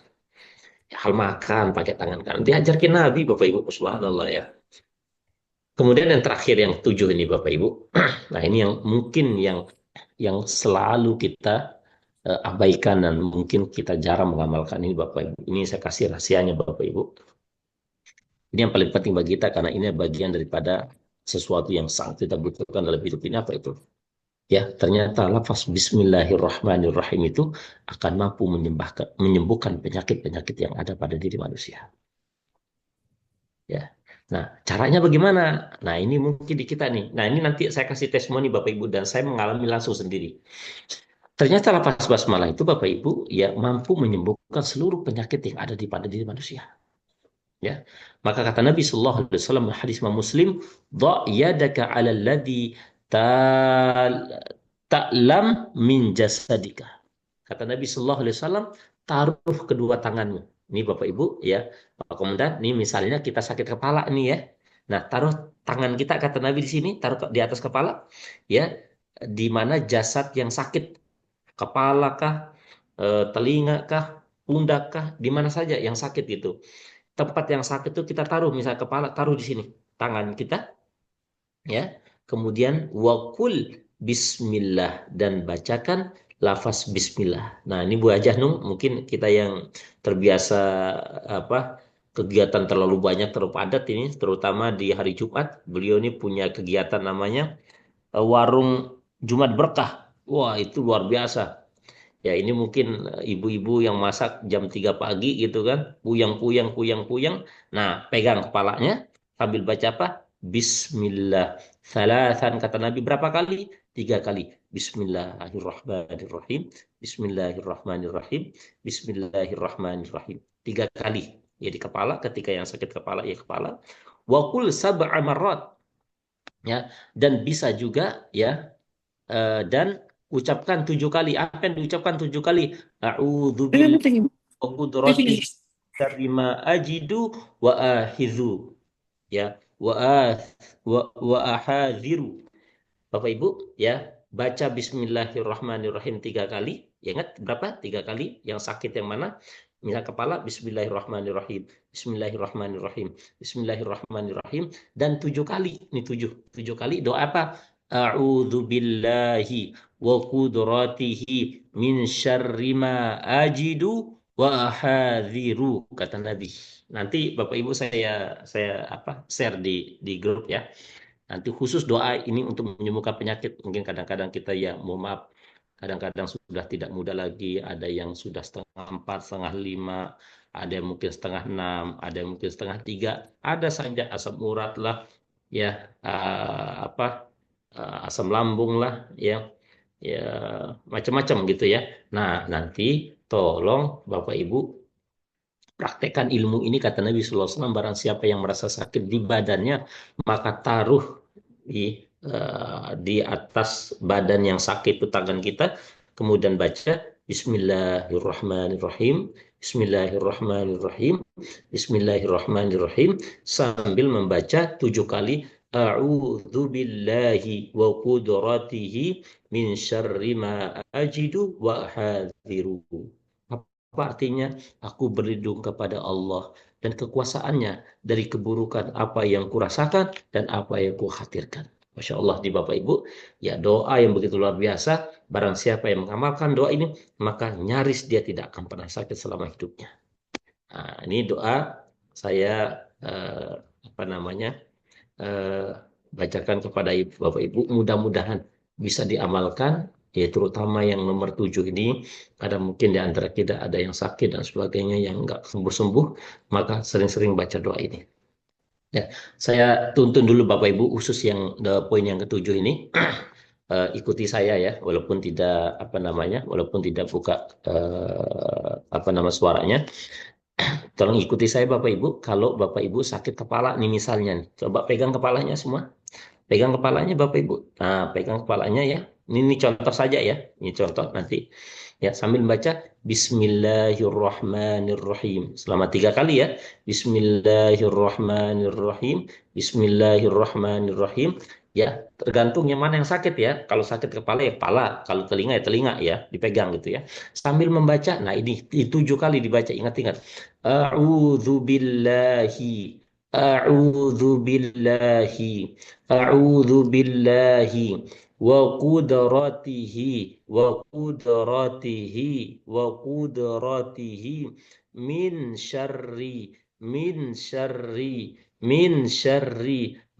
Hal makan pakai tangan kanan diajarkan Nabi, Bapak Ibu, subhanallah ya. Kemudian yang terakhir yang 7 ini Bapak Ibu. Nah ini yang mungkin yang selalu kita abaikan dan mungkin kita jarang mengamalkan ini Bapak Ibu. Ini saya kasih rahasianya Bapak Ibu. Ini yang paling penting bagi kita karena ini bagian daripada sesuatu yang sangat kita butuhkan dalam hidup ini. Apa itu? Ya, ternyata lafaz Bismillahirrahmanirrahim itu akan mampu menyembuhkan penyakit-penyakit yang ada pada diri manusia. Ya. Nah, caranya bagaimana? Nah, ini mungkin di kita nih. Nah, ini nanti saya kasih testimoni Bapak Ibu dan saya mengalami langsung sendiri. Ternyata lafaz basmalah itu Bapak Ibu ya mampu menyembuhkan seluruh penyakit yang ada pada diri manusia. Ya. Maka kata Nabi sallallahu alaihi wasallam hadis Muslim, "Dha yadaka 'ala alladhi ta'lam min jasadika." Kata Nabi sallallahu alaihi wasallam, taruh kedua tanganmu. Ini Bapak Ibu ya. Kemudian nih misalnya kita sakit kepala nih ya. Nah, taruh tangan kita kata Nabi di sini, taruh di atas kepala ya, di mana jasad yang sakit, kepala kah, telinga kah, pundak kah, di mana saja yang sakit gitu. Tempat yang sakit itu kita taruh, misal kepala taruh di sini, tangan kita ya. Kemudian wakul bismillah dan bacakan lafaz bismillah. Nah, ini Bu Hajah Nung, mungkin kita yang terbiasa kegiatan terlalu banyak, terlalu padat ini, terutama di hari Jumat, beliau ini punya kegiatan namanya warung Jumat Berkah. Wah, itu luar biasa. Ya, ini mungkin ibu-ibu yang masak jam 3 pagi gitu kan, puyang. Nah, pegang kepalanya sambil baca apa? Bismillah. Salasan kata Nabi berapa kali? 3 kali. Bismillahirrahmanirrahim. Bismillahirrahmanirrahim. Bismillahirrahmanirrahim. 3 kali. Ya di kepala, ketika yang sakit kepala ya kepala. Wa qul sab'a marrat. Ya, dan bisa juga ya dan ucapkan 7 kali. Apa yang diucapkan 7 kali? A'udzubillahi wa qudratihi syarri ma ajidu wa ahidzu. Ya, wa ahadhiru. Bapak Ibu, ya, baca Bismillahirrahmanirrahim 3 kali. Ya, ingat berapa? 3 kali. Yang sakit yang mana? Misal kepala, Bismillahirrahmanirrahim. Bismillahirrahmanirrahim. Bismillahirrahmanirrahim. Dan 7 kali. Ini 7 kali doa apa? A'udzu billahi wa qudratihi min syarri ma ajidu wa ahadhiru, kata Nabi. Nanti Bapak Ibu saya share di grup ya. Nanti khusus doa ini untuk menyembuhkan penyakit. Mungkin kadang-kadang kita ya, mohon maaf, kadang-kadang sudah tidak muda lagi, ada yang sudah 3:30, 4:30, ada yang mungkin 5:30, ada yang mungkin 2:30, ada saja asam urat lah, ya asam lambung lah, ya macam-macam gitu ya. Nah, nanti tolong Bapak Ibu praktekkan ilmu ini, kata Nabi SAW, barang siapa yang merasa sakit di badannya, maka taruh di atas badan yang sakit itu tangan kita, kemudian baca Bismillahirrahmanirrahim, Bismillahirrahmanirrahim, Bismillahirrahmanirrahim, sambil membaca 7 kali A'udzu billahi wa qudratihi min syarri ma ajidu wa ahadhiru. Apa artinya? Aku berlindung kepada Allah dan kekuasaannya dari keburukan apa yang kurasakan dan apa yang kukhawatirkan. Masya Allah di Bapak Ibu, ya doa yang begitu luar biasa. Barang siapa yang mengamalkan doa ini, maka nyaris dia tidak akan pernah sakit selama hidupnya. Nah, ini doa saya bacakan kepada Bapak Ibu. Mudah-mudahan bisa diamalkan. Ya, terutama yang nomor 7 ini, karena mungkin di antara kita ada yang sakit dan sebagainya yang nggak sembuh-sembuh, maka sering-sering baca doa ini. Ya, saya tuntun dulu Bapak Ibu, khusus yang poin yang ke-7 ini. Ikuti saya ya, walaupun tidak walaupun tidak buka suaranya. Tolong ikuti saya Bapak Ibu. Kalau Bapak Ibu sakit kepala nih misalnya, coba pegang kepalanya semua. Pegang kepalanya Bapak Ibu. Nah, pegang kepalanya ya. Ini contoh saja ya. Ini contoh nanti. Ya, sambil baca Bismillahirrahmanirrahim. Selama 3 kali ya. Bismillahirrahmanirrahim. Bismillahirrahmanirrahim. Ya, tergantung yang mana yang sakit ya. Kalau sakit kepala ya kepala, kalau telinga ya telinga ya, dipegang gitu ya. Sambil membaca, nah ini 7 kali dibaca, ingat-ingat. A'udzu billahi, a'udzu billahi, a'udzu billahi wa qudratihi wa qudratihi wa qudratihi min syarri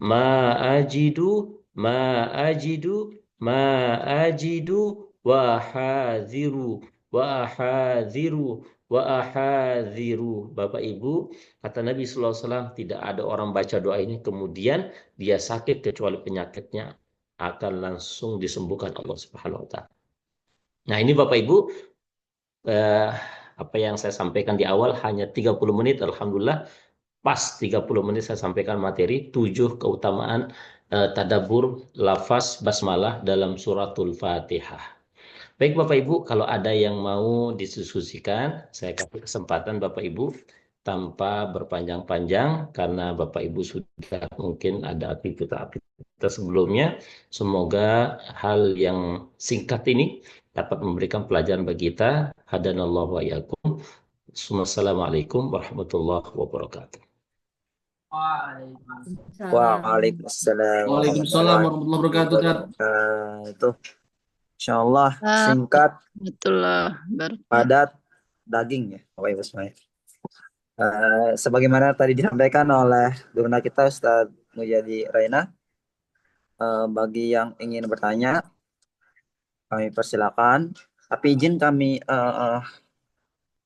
ma ajidu ma ajidu ma ajidu wa hadhiru wa hadhiru wa ahadhiru. Bapak Ibu, kata Nabi SAW, tidak ada orang baca doa ini kemudian dia sakit kecuali penyakitnya akan langsung disembuhkan Allah Subhanahu wa taala. Nah, ini Bapak Ibu apa yang saya sampaikan di awal hanya 30 menit, alhamdulillah pas 30 menit saya sampaikan materi 7 keutamaan tadabbur lafaz basmalah dalam suratul Fatihah. Baik Bapak Ibu, kalau ada yang mau didiskusikan, saya kasih kesempatan Bapak Ibu tanpa berpanjang-panjang karena Bapak Ibu sudah mungkin ada aktivitas sebelumnya. Semoga hal yang singkat ini dapat memberikan pelajaran bagi kita. Hadanallahu wa iyyakum. Wassalamualaikum warahmatullahi wabarakatuh. Waalaikumsalam Waalaikumsalam warahmatullahi wabarakatuh. Itu insyaallah singkat, padat, daging ya Bapak Ibu semuanya. Sebagaimana tadi disampaikan oleh guru kita Ustadz Mujadi Raina, bagi yang ingin bertanya kami persilakan, tapi izin kami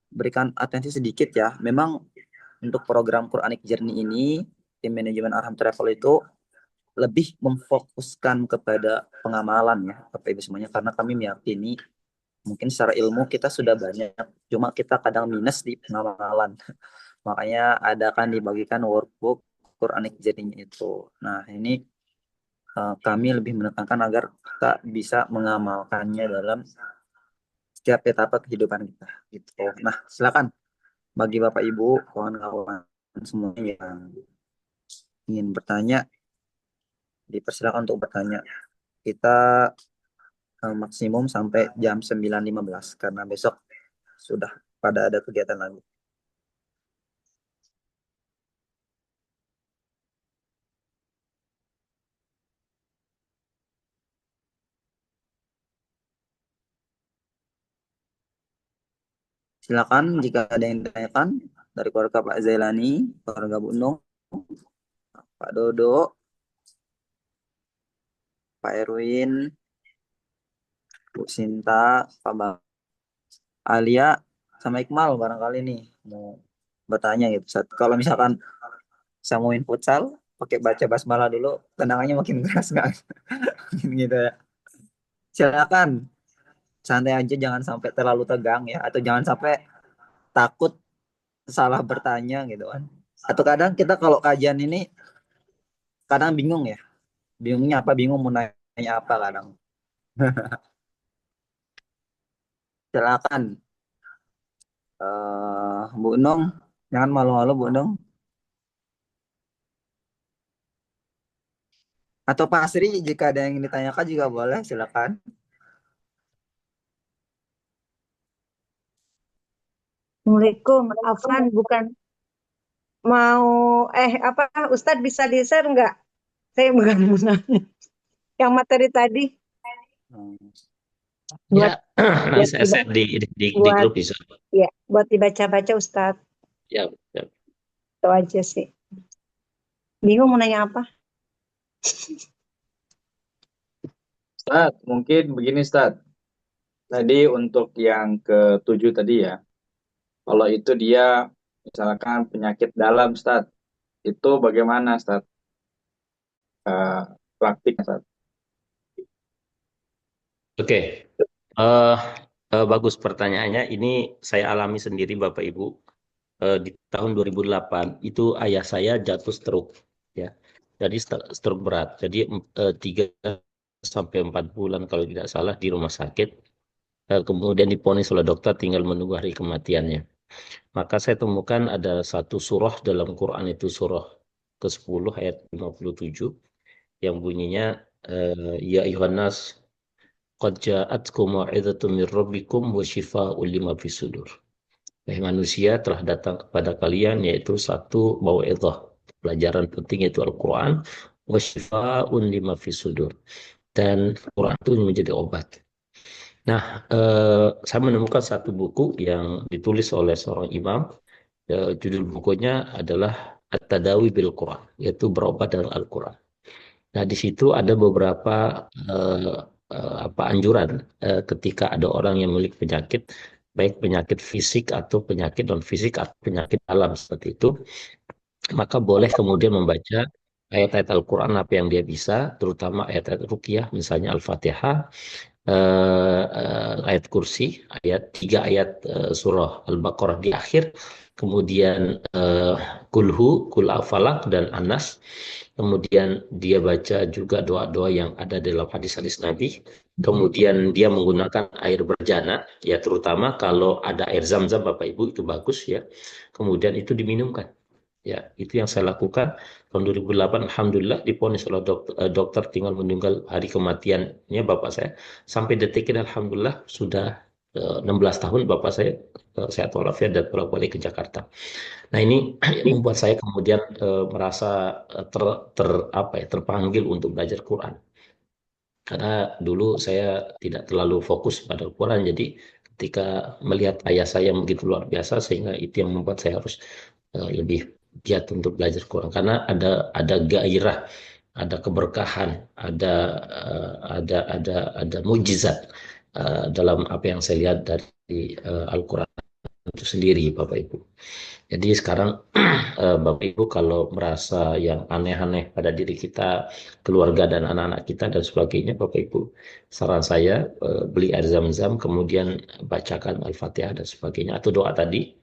berikan atensi sedikit ya. Memang untuk program Quranic Journey ini tim manajemen Arham Travel itu lebih memfokuskan kepada pengamalan ya Bapak Ibu semuanya, karena kami meyakini mungkin secara ilmu kita sudah banyak, cuma kita kadang minus di pengamalan. Makanya ada kan dibagikan workbook Quranic Journey itu. Nah, ini kami lebih menekankan agar kita bisa mengamalkannya dalam setiap etapa kehidupan kita gitu. Nah, silakan bagi Bapak Ibu, kawan-kawan semua yang ingin bertanya, dipersilakan untuk bertanya. Kita maksimum sampai jam 9.15 karena besok sudah pada ada kegiatan lagi. Silakan jika ada yang ditanyakan dari keluarga Pak Zailani, keluarga Bu Nung, Pak Dodo, Pak Erwin, Bu Sinta, Pak Bang Alia, sama Iqmal barangkali nih mau bertanya gitu. Kalau misalkan saya mau futsal, pakai baca basmalah dulu, tendangannya makin keras nggak? Gitu ya. Silakan, santai aja, jangan sampai terlalu tegang ya, atau jangan sampai takut salah bertanya gitu kan. Atau kadang kita kalau kajian ini kadang bingung ya, bingungnya apa, bingung mau nanya apa kadang. Silakan, Bu Nung, jangan malu-malu Bu Nung. Atau Pak Asri jika ada yang ditanyakan juga boleh, silakan. Assalamualaikum, Afan bukan mau apa Ustadz bisa di-share nggak? Saya bukan mau nanya. Yang materi tadi buat Ya, nanti saya share di buat grup bisa. ya buat dibaca-baca Ustadz. Ya, ya. Itu aja sih. Bingung mau nanya apa? Ustaz, mungkin begini Ustaz. Tadi untuk yang ke-7 tadi ya. Kalau itu dia misalkan penyakit dalam Ustaz. Itu bagaimana Ustaz? Praktiknya Ustaz. Oke. Bagus pertanyaannya. Ini saya alami sendiri Bapak Ibu. Di tahun 2008 itu ayah saya jatuh stroke ya. Jadi stroke berat. Jadi 3 sampai 4 bulan kalau tidak salah di rumah sakit. Kemudian diponis oleh dokter tinggal menunggu hari kematiannya. Maka saya temukan ada satu surah dalam Quran, itu surah ke-10 ayat 57 yang bunyinya ya ayuhannas qad ja'atkum mau'izatun mir rabbikum wa shifaa'un lima fis sudur. Wahai manusia, telah datang kepada kalian yaitu satu mau'izah, pelajaran penting yaitu Al-Quran, wa shifaa'un lima fis sudur, dan Quran itu menjadi obat. Nah, saya menemukan satu buku yang ditulis oleh seorang imam. Judul bukunya adalah At-Tadawi bil Quran, yaitu berobat dengan Al-Quran. Nah, di situ ada beberapa anjuran ketika ada orang yang memiliki penyakit, baik penyakit fisik atau penyakit non fisik atau penyakit alam seperti itu, maka boleh kemudian membaca ayat-ayat Al-Quran apa yang dia bisa, terutama ayat-ayat ruqyah, misalnya Al-Fatihah, ayat kursi, tiga ayat surah Al-Baqarah di akhir, kemudian kulhu, kul afalak, dan anas. Kemudian dia baca juga doa-doa yang ada dalam hadis-hadis Nabi. Kemudian dia menggunakan air berjana, ya terutama kalau ada air zam-zam Bapak Ibu itu bagus ya. Kemudian itu diminumkan. Ya, itu yang saya lakukan tahun 2008. Alhamdulillah diponis oleh dokter tinggal meninggal hari kematiannya bapak saya. Sampai detik ini alhamdulillah sudah 16 tahun bapak saya sehat walafiat dan pulang balik ke Jakarta. Nah, ini membuat saya kemudian merasa terpanggil untuk belajar Quran. Karena dulu saya tidak terlalu fokus pada Al-Quran, jadi ketika melihat ayah saya yang begitu luar biasa, sehingga itu yang membuat saya harus lebih giat untuk belajar Quran. Karena ada gairah, ada keberkahan, ada mujizat dalam apa yang saya lihat dari Al-Quran itu sendiri, Bapak Ibu. Jadi sekarang Bapak Ibu kalau merasa yang aneh-aneh pada diri kita, keluarga dan anak-anak kita dan sebagainya, Bapak Ibu, saran saya beli air zam-zam, kemudian bacakan Al-Fatihah dan sebagainya, atau doa tadi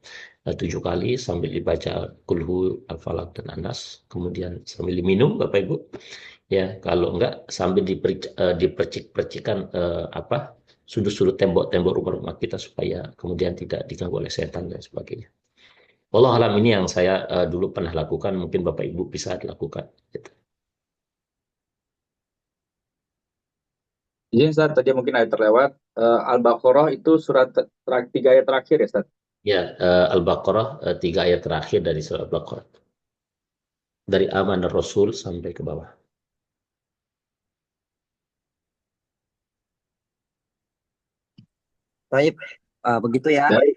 7 kali sambil dibaca Kulhu, Al-Falaq dan Anas, kemudian sambil diminum, Bapak Ibu. Ya, kalau enggak sambil dipercik-percikan sudut-sudut tembok-tembok rumah-rumah kita supaya kemudian tidak diganggu oleh setan dan sebagainya. Allah alam, ini yang saya dulu pernah lakukan, mungkin Bapak Ibu bisa lakukan. Gitu. Jadi Ustaz, tadi mungkin ada terlewat. Al-Baqarah itu surat 3 ayat terakhir ya Ustaz? Ya, Al-Baqarah 3 ayat terakhir dari surat Al-Baqarah. Dari Amanah Rasul sampai ke bawah. Baik, begitu ya. Baik.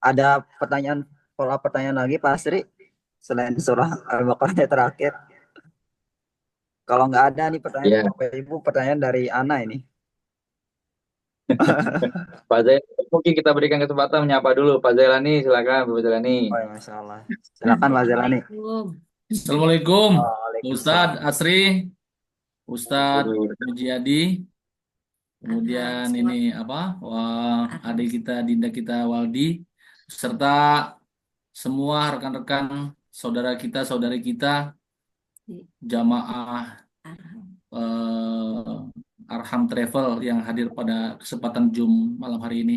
Ada pertanyaan, pola pertanyaan lagi Pak Asri selain surah Al-Baqarah yang terakhir? Kalau nggak ada nih pertanyaan Bapak Ibu, pertanyaan dari Ana ini. Pak Zailani, mungkin kita berikan kesempatan menyapa dulu. Pak Zailani, silakan Pak Zailani. Oh, Masya Allah. Silakan Pak Zailani. Assalamualaikum, Waalaikumsalam. Ustadz Asri, Ustadz Mujiadi, kemudian ini adik kita Dinda kita Waldi, serta semua rekan-rekan saudara kita, saudari kita, jamaah Arham Travel yang hadir pada kesempatan Zoom malam hari ini.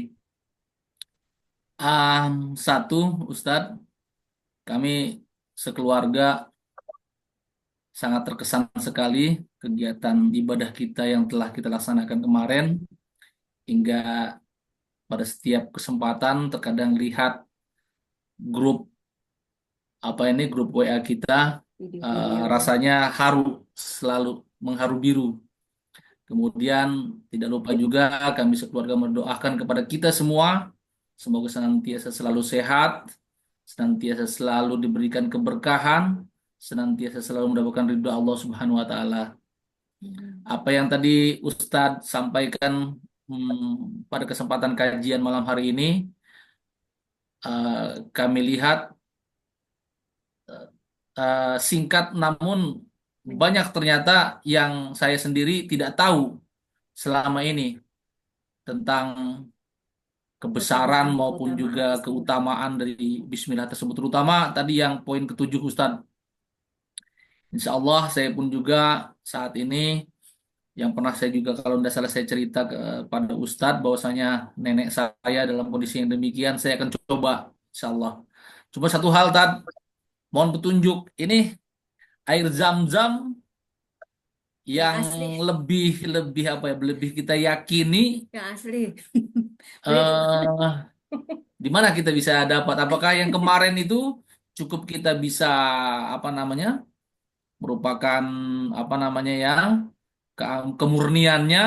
Satu, Ustadz, kami sekeluarga sangat terkesan sekali kegiatan ibadah kita yang telah kita laksanakan kemarin, hingga pada setiap kesempatan terkadang lihat grup grup WA kita, rasanya haru, selalu mengharu biru. Kemudian tidak lupa juga kami sekeluarga mendoakan kepada kita semua, semoga senantiasa selalu sehat, senantiasa selalu diberikan keberkahan, senantiasa selalu mendapatkan ridho Allah Subhanahu wa Ta'ala. Apa yang tadi Ustadz sampaikan pada kesempatan kajian malam hari ini, kami lihat singkat namun banyak ternyata yang saya sendiri tidak tahu selama ini tentang kebesaran maupun juga keutamaan dari Bismillah tersebut, terutama tadi yang poin ke-7 Ustadz. Insya Allah saya pun juga saat ini, yang pernah saya juga kalau tidak salah saya cerita kepada Ustadz bahwasanya nenek saya dalam kondisi yang demikian, saya akan coba insya Allah. Cuma satu hal Tad, mohon petunjuk, ini air zam-zam yang lebih kita yakini yang asli. Di mana kita bisa dapat? Apakah yang kemarin itu cukup kita bisa merupakan kemurniannya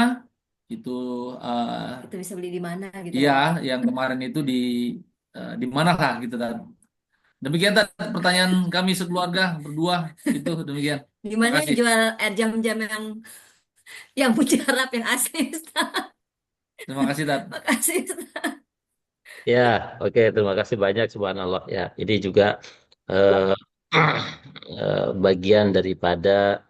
itu kita bisa beli di mana gitu iya, yang kemarin itu di mana lah gitu Tad. Demikian Tad, pertanyaan kami sekeluarga berdua itu demikian. Di mana jual air jam-jam yang mujarab yang asli Ustaz? Terima kasih Tad. Terima kasih Ustaz. Ya, oke, terima kasih banyak, subhanallah. Ya, ini juga bagian daripada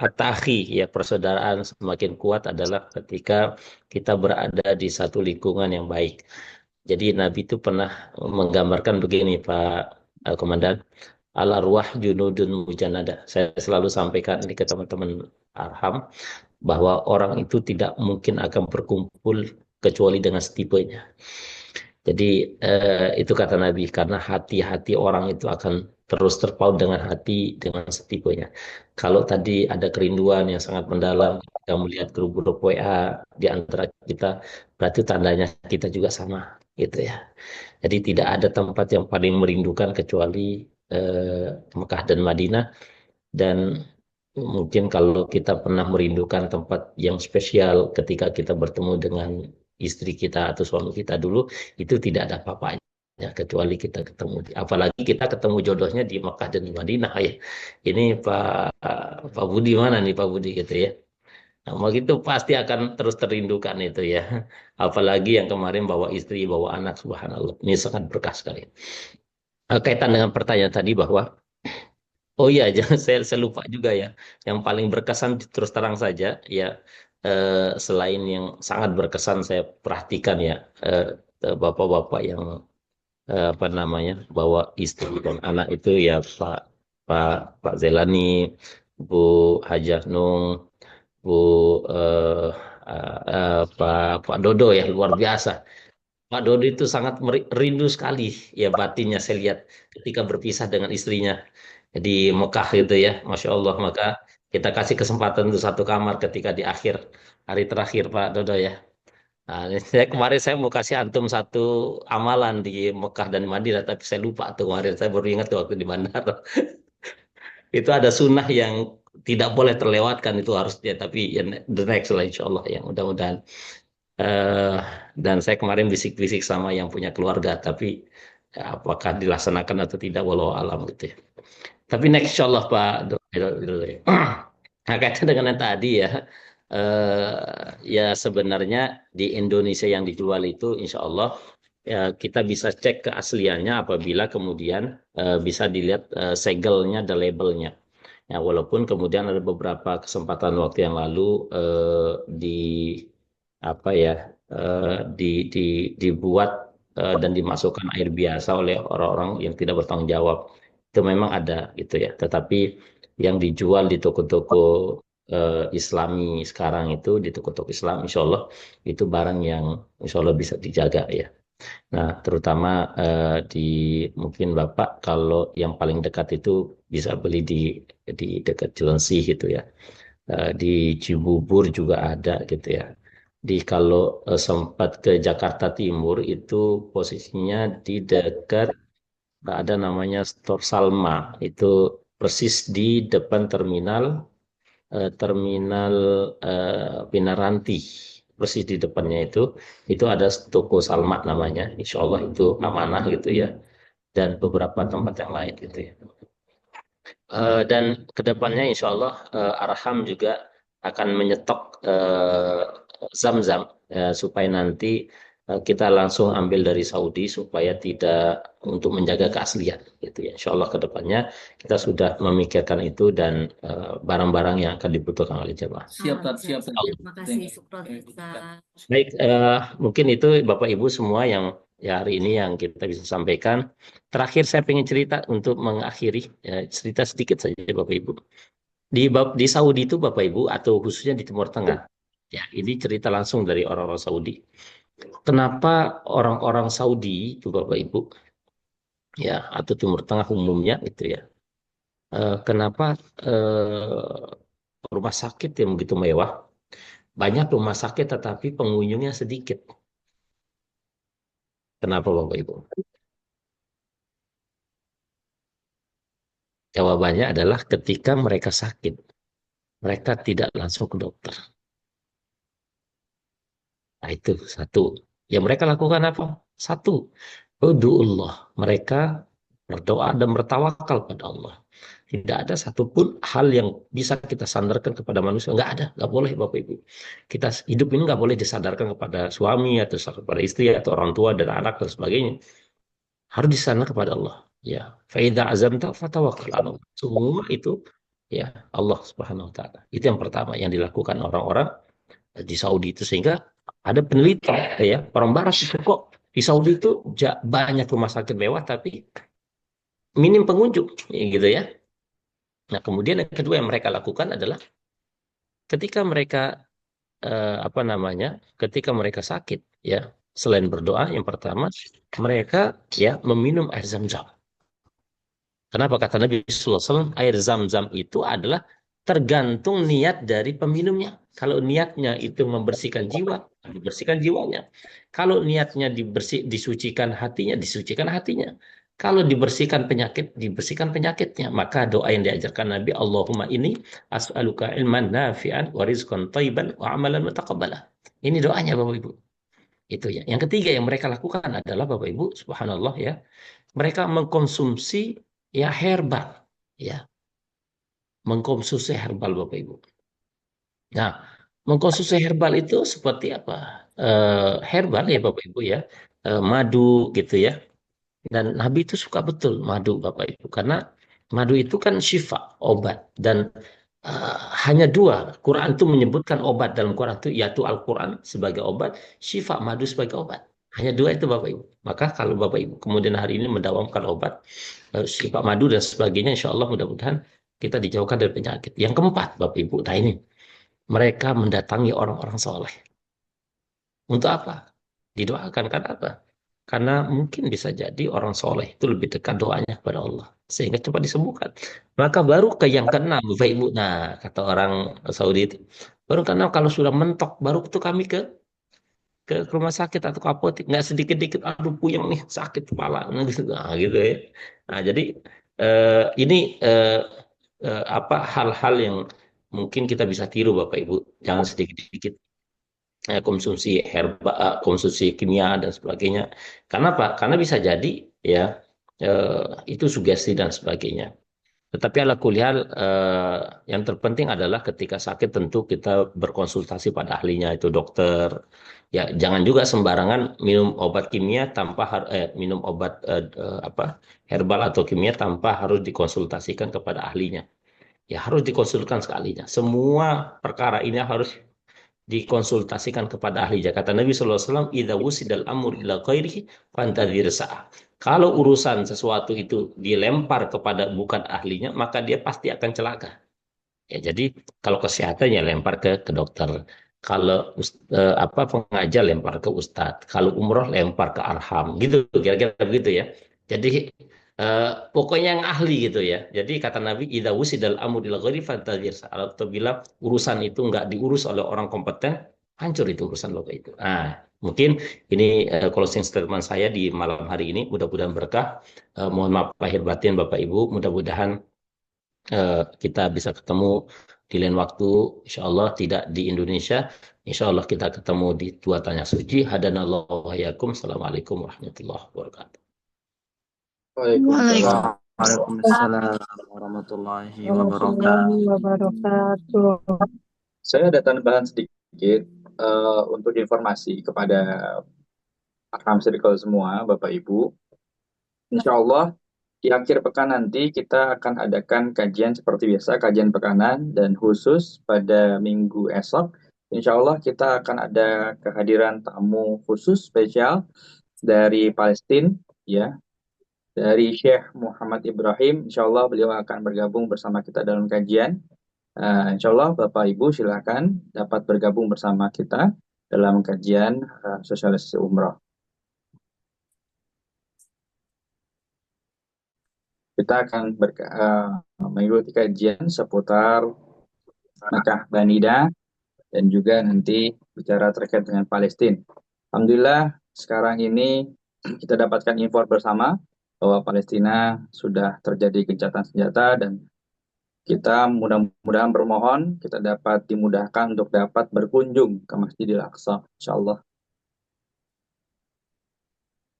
at-ta'akhi, ya, persaudaraan semakin kuat adalah ketika kita berada di satu lingkungan yang baik. Jadi Nabi itu pernah menggambarkan begini, Pak Komandan, al-arwah junudun mujannadah. Saya selalu sampaikan ini ke teman-teman Arham, bahwa orang itu tidak mungkin akan berkumpul kecuali dengan setipenya. Jadi itu kata Nabi, karena hati-hati orang itu akan terus terpaut dengan hati dengan setipenya. Kalau tadi ada kerinduan yang sangat mendalam, kita melihat grup-grup WA di antara kita, berarti tandanya kita juga sama, gitu ya. Jadi tidak ada tempat yang paling merindukan kecuali Mekah dan Madinah. Dan mungkin kalau kita pernah merindukan tempat yang spesial ketika kita bertemu dengan istri kita atau suami kita dulu, itu tidak ada apa-apanya kecuali kita ketemu, apalagi kita ketemu jodohnya di Mekah dan di Madinah ya. Ini Pak Budi mana nih Pak Budi gitu ya. Nah, begitu pasti akan terus terindukan itu ya. Apalagi yang kemarin bawa istri, bawa anak, subhanallah. Ini sangat berkah sekali. Kaitan dengan pertanyaan tadi bahwa, oh iya, jangan saya lupa juga ya. Yang paling berkesan terus terang saja ya, selain yang sangat berkesan saya perhatikan ya, bapak-bapak yang apa namanya bawa istri dan anak itu ya Pak Pak Zelani, Bu Hajah Nung, Bu eh, Pak Dodo ya luar biasa. Pak Dodo itu sangat rindu sekali ya batinnya saya lihat ketika berpisah dengan istrinya di Mekah gitu ya, Masya Allah. Maka kita kasih kesempatan untuk satu kamar ketika di akhir hari terakhir Pak Dodo ya. Nah, ini kemarin saya mau kasih antum satu amalan di Mekah dan Madinah, tapi saya lupa tuh kemarin saya baru ingat tuh waktu di bandara. Itu ada sunnah yang tidak boleh terlewatkan itu harusnya, tapi ya the next lah insya Allah yang mudah-mudahan. Eh, dan saya kemarin bisik-bisik sama yang punya keluarga, tapi ya, apakah dilaksanakan atau tidak, walau alam gitu ya. Tapi next insya Allah Pak Dodo. Nah, kaitan dengan yang tadi ya, ya sebenarnya di Indonesia yang dijual itu insya Allah ya kita bisa cek keasliannya apabila kemudian bisa dilihat segelnya, ada labelnya. Ya, walaupun kemudian ada beberapa kesempatan waktu yang lalu di apa ya di, di dibuat dan dimasukkan air biasa oleh orang-orang yang tidak bertanggung jawab. Itu memang ada gitu ya. Tetapi yang dijual di toko-toko Islami sekarang itu di toko-toko Islam, insya Allah itu barang yang insya Allah bisa dijaga ya. Nah, terutama di mungkin Bapak kalau yang paling dekat itu bisa beli di dekat Cilengsi gitu ya. Di Cibubur juga ada gitu ya. Di kalau sempat ke Jakarta Timur itu posisinya di dekat ada namanya Stor Salma itu persis di depan terminal Pinaranti persis di depannya itu ada toko Salma namanya, Insya Allah itu amanah gitu ya, dan beberapa tempat yang lain gitu ya. Dan kedepannya Insya Allah Arham juga akan menyetok Zam-Zam supaya nanti kita langsung ambil dari Saudi supaya tidak untuk menjaga keaslian gitu ya. Insya Allah kedepannya kita sudah memikirkan itu dan barang-barang yang akan dibutuhkan oleh jemaah. Siap, Tat, siap. Terima kasih, Syukron, Ustaz. Baik, mungkin itu Bapak Ibu semua yang ya hari ini yang kita bisa sampaikan. Terakhir saya ingin cerita untuk mengakhiri cerita sedikit saja Bapak Ibu. Di Saudi itu Bapak Ibu atau khususnya di Timur Tengah. Ya, ini cerita langsung dari orang-orang Saudi. Kenapa orang-orang Saudi itu Bapak Ibu ya atau Timur Tengah umumnya itu ya. Kenapa rumah sakit yang begitu mewah? Banyak rumah sakit tetapi pengunjungnya sedikit. Kenapa Bapak Ibu? Jawabannya adalah ketika mereka sakit, mereka tidak langsung ke dokter. Nah itu satu. Yang mereka lakukan apa? Satu, berdoa. Mereka berdoa dan bertawakal pada Allah. Tidak ada satupun hal yang bisa kita sandarkan kepada manusia. Nggak ada, nggak boleh Bapak Ibu. Kita hidup ini nggak boleh disandarkan kepada suami atau kepada istri atau orang tua dan anak dan sebagainya. Harus disandarkan kepada Allah. Ya, faida azamta fatawakkal ala Allah. Semua itu ya Allah Subhanahu wa taala. Itu yang pertama yang dilakukan orang-orang di Saudi itu sehingga ada penelitian ya orang barat itu kok di Saudi itu banyak rumah sakit mewah tapi minim pengunjung ya, gitu ya. Nah, kemudian yang kedua yang mereka lakukan adalah ketika mereka apa namanya? Ketika mereka sakit ya, selain berdoa yang pertama mereka ya meminum air Zam-Zam. Kenapa kata Nabi sallallahu alaihi wasallam air Zam-Zam itu adalah tergantung niat dari peminumnya. Kalau niatnya itu membersihkan jiwa, dibersihkan jiwanya. Kalau niatnya disucikan hatinya, disucikan hatinya. Kalau dibersihkan penyakit, dibersihkan penyakitnya. Maka doa yang diajarkan Nabi, Allahumma ini as'aluka ilman nafi'an wa rizqan thayyiban wa amalan mutaqabbalah. Ini doanya Bapak Ibu. Itu ya. Yang ketiga yang mereka lakukan adalah Bapak Ibu, subhanallah ya. Mereka mengkonsumsi ya herbal ya. Mengkonsumsi herbal Bapak Ibu. Nah, Mengkonsumsi herbal itu seperti apa? Herbal ya Bapak Ibu ya, madu gitu ya. Dan Nabi itu suka betul madu Bapak Ibu, karena madu itu kan syifa, obat. Dan eh, hanya dua, Quran itu menyebutkan obat dalam Quran itu, yaitu Al-Quran sebagai obat, syifa, madu sebagai obat. Hanya dua itu Bapak Ibu. Maka kalau Bapak Ibu kemudian hari ini mendawamkan obat, syifa madu dan sebagainya, insya Allah mudah-mudahan kita dijauhkan dari penyakit. Yang keempat Bapak Ibu, nah ini, mereka mendatangi orang-orang soleh. Untuk apa? Didoakan kan apa? Karena mungkin bisa jadi orang soleh itu lebih dekat doanya kepada Allah. Sehingga cepat disembuhkan. Maka baru ke yang keenam, Bapak Ibu. Nah, kata orang Saudi itu. Baru keenam kalau sudah mentok, baru itu kami ke rumah sakit atau ke apotek. Nggak sedikit-dikit, aduh puyeng nih, sakit kepala. Nah, gitu ya. Nah, jadi ini apa hal-hal yang mungkin kita bisa tiru Bapak Ibu. Jangan sedikit-sedikit konsumsi herba, konsumsi kimia dan sebagainya. Karena apa? Karena bisa jadi ya itu sugesti dan sebagainya. Tetapi ala kulihal yang terpenting adalah ketika sakit tentu kita berkonsultasi pada ahlinya itu dokter. Ya jangan juga sembarangan minum obat kimia tanpa minum obat apa herbal atau kimia tanpa harus dikonsultasikan kepada ahlinya. Ya harus dikonsultasikan sekalinya. Semua perkara ini harus dikonsultasikan kepada ahli. Kata Nabi SAW, "Idza wusidal amur ila ghairihi fantadhir sa'ah." Kalau urusan sesuatu itu dilempar kepada bukan ahlinya, maka dia pasti akan celaka. Ya, jadi kalau kesehatannya lempar ke dokter. Kalau apa pengajar lempar ke ustadz. Kalau umroh lempar ke arham. Gitu, kira-kira begitu ya. Jadi pokoknya yang ahli gitu ya. Jadi kata Nabi, "Idza wusidal amru ila ghairi fantazir." Apabila urusan itu nggak diurus oleh orang kompeten, hancur itu urusan Bapak itu. Nah, mungkin ini closing statement saya di malam hari ini. Mudah-mudahan berkah. Mohon maaf lahir batin Bapak Ibu. Mudah-mudahan kita bisa ketemu di lain waktu, insya Allah tidak di Indonesia, insya Allah kita ketemu di dua tanya suci. Hadanallahu wa iyyakum. Assalamualaikum warahmatullahi wabarakatuh. Waalaikumsalam. Waalaikumsalam warahmatullahi wabarakatuh. Warahmatullahi wabarakatuh. Saya ada tambahan sedikit untuk informasi kepada Arham Circle semua, Bapak Ibu. Insya Allah di akhir pekan nanti kita akan adakan kajian seperti biasa, kajian pekanan, dan khusus pada minggu esok, insya Allah kita akan ada kehadiran tamu khusus spesial dari Palestina, ya, dari Syekh Muhammad Ibrahim. Insya Allah beliau akan bergabung bersama kita dalam kajian. Insya Allah Bapak Ibu silakan dapat bergabung bersama kita dalam kajian sosialisasi umroh. Kita akan mengikuti kajian seputar Mekah Banida dan juga nanti bicara terkait dengan Palestina. Alhamdulillah sekarang ini kita dapatkan info bersama bahwa Palestina sudah terjadi gencatan senjata dan kita mudah-mudahan bermohon kita dapat dimudahkan untuk dapat berkunjung ke Masjidil Aqsa, insyaallah.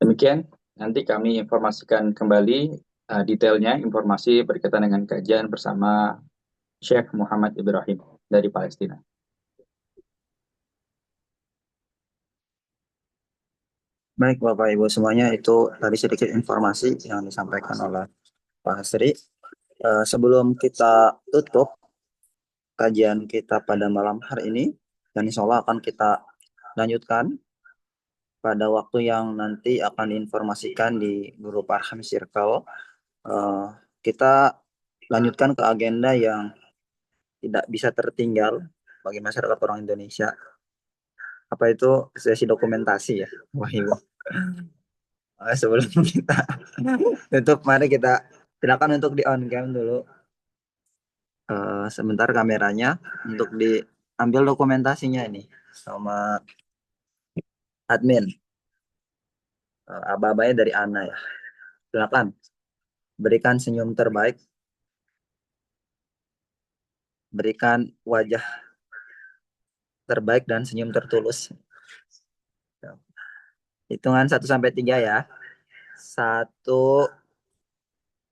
Demikian, nanti kami informasikan kembali detailnya informasi berkaitan dengan kajian bersama Syekh Muhammad Ibrahim dari Palestina. Baik Bapak Ibu semuanya, itu tadi sedikit informasi yang disampaikan oleh Pak Hasri. Sebelum kita tutup kajian kita pada malam hari ini, dan insya Allah akan kita lanjutkan pada waktu yang nanti akan diinformasikan di grup Arham Circle. Kita lanjutkan ke agenda yang tidak bisa tertinggal bagi masyarakat orang Indonesia. Apa itu sesi dokumentasi ya, Wah Ibu. Sebelum kita tutup, mari kita silakan untuk di on cam dulu. Sebentar kameranya untuk diambil dokumentasinya ini sama admin. Aba-abanya dari Ana ya. Silakan berikan senyum terbaik, berikan wajah terbaik dan senyum tertulus. Hitungan 1 sampai 3 ya. 1,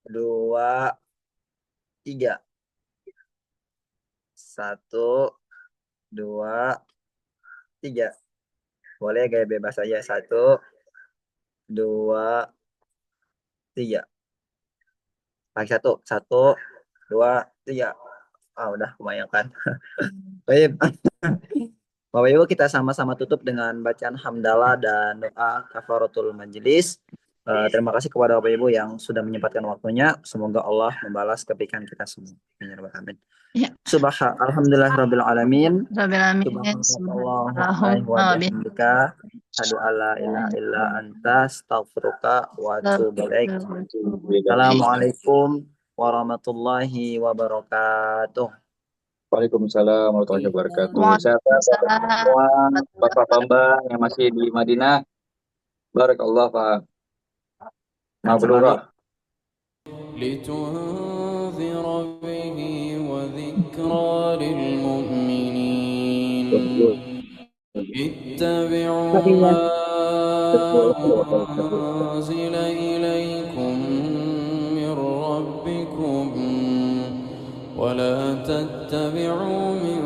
2, 3. 1, 2, 3. Boleh gaya bebas saja. 1, 2, 3. Lagi 1, 1, 2, 3. Udah kebanyakan. Baik. Bapak Ibu, kita sama-sama tutup dengan bacaan hamdalah dan doa kafaratul majelis. Terima kasih kepada Bapak Ibu yang sudah menyempatkan waktunya. Semoga Allah membalas kebaikan kita semua. Amin. Ya. Alhamdulillah rabbil alamin. Rabbil alamin. Subhanallahumma wa bihamdika asyhadu alla ilaha illa anta astaghfiruka wa atubu ilaik. Assalamualaikum warahmatullahi wabarakatuh. Waalaikumsalam warahmatullahi wabarakatuh. Sehat semua Bapak Bambang yang masih di Madinah. Barakallah Pak. Mabrurah. لتنذر به وذكرى للمؤمنين اتبعوا ما أنزل إليكم من ربكم ولا تتبعوا من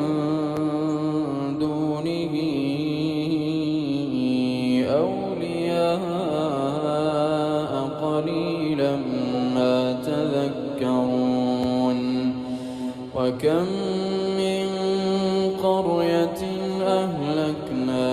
دونه أولياء قليلا ما تذكرون وكم من قرية أهلكنا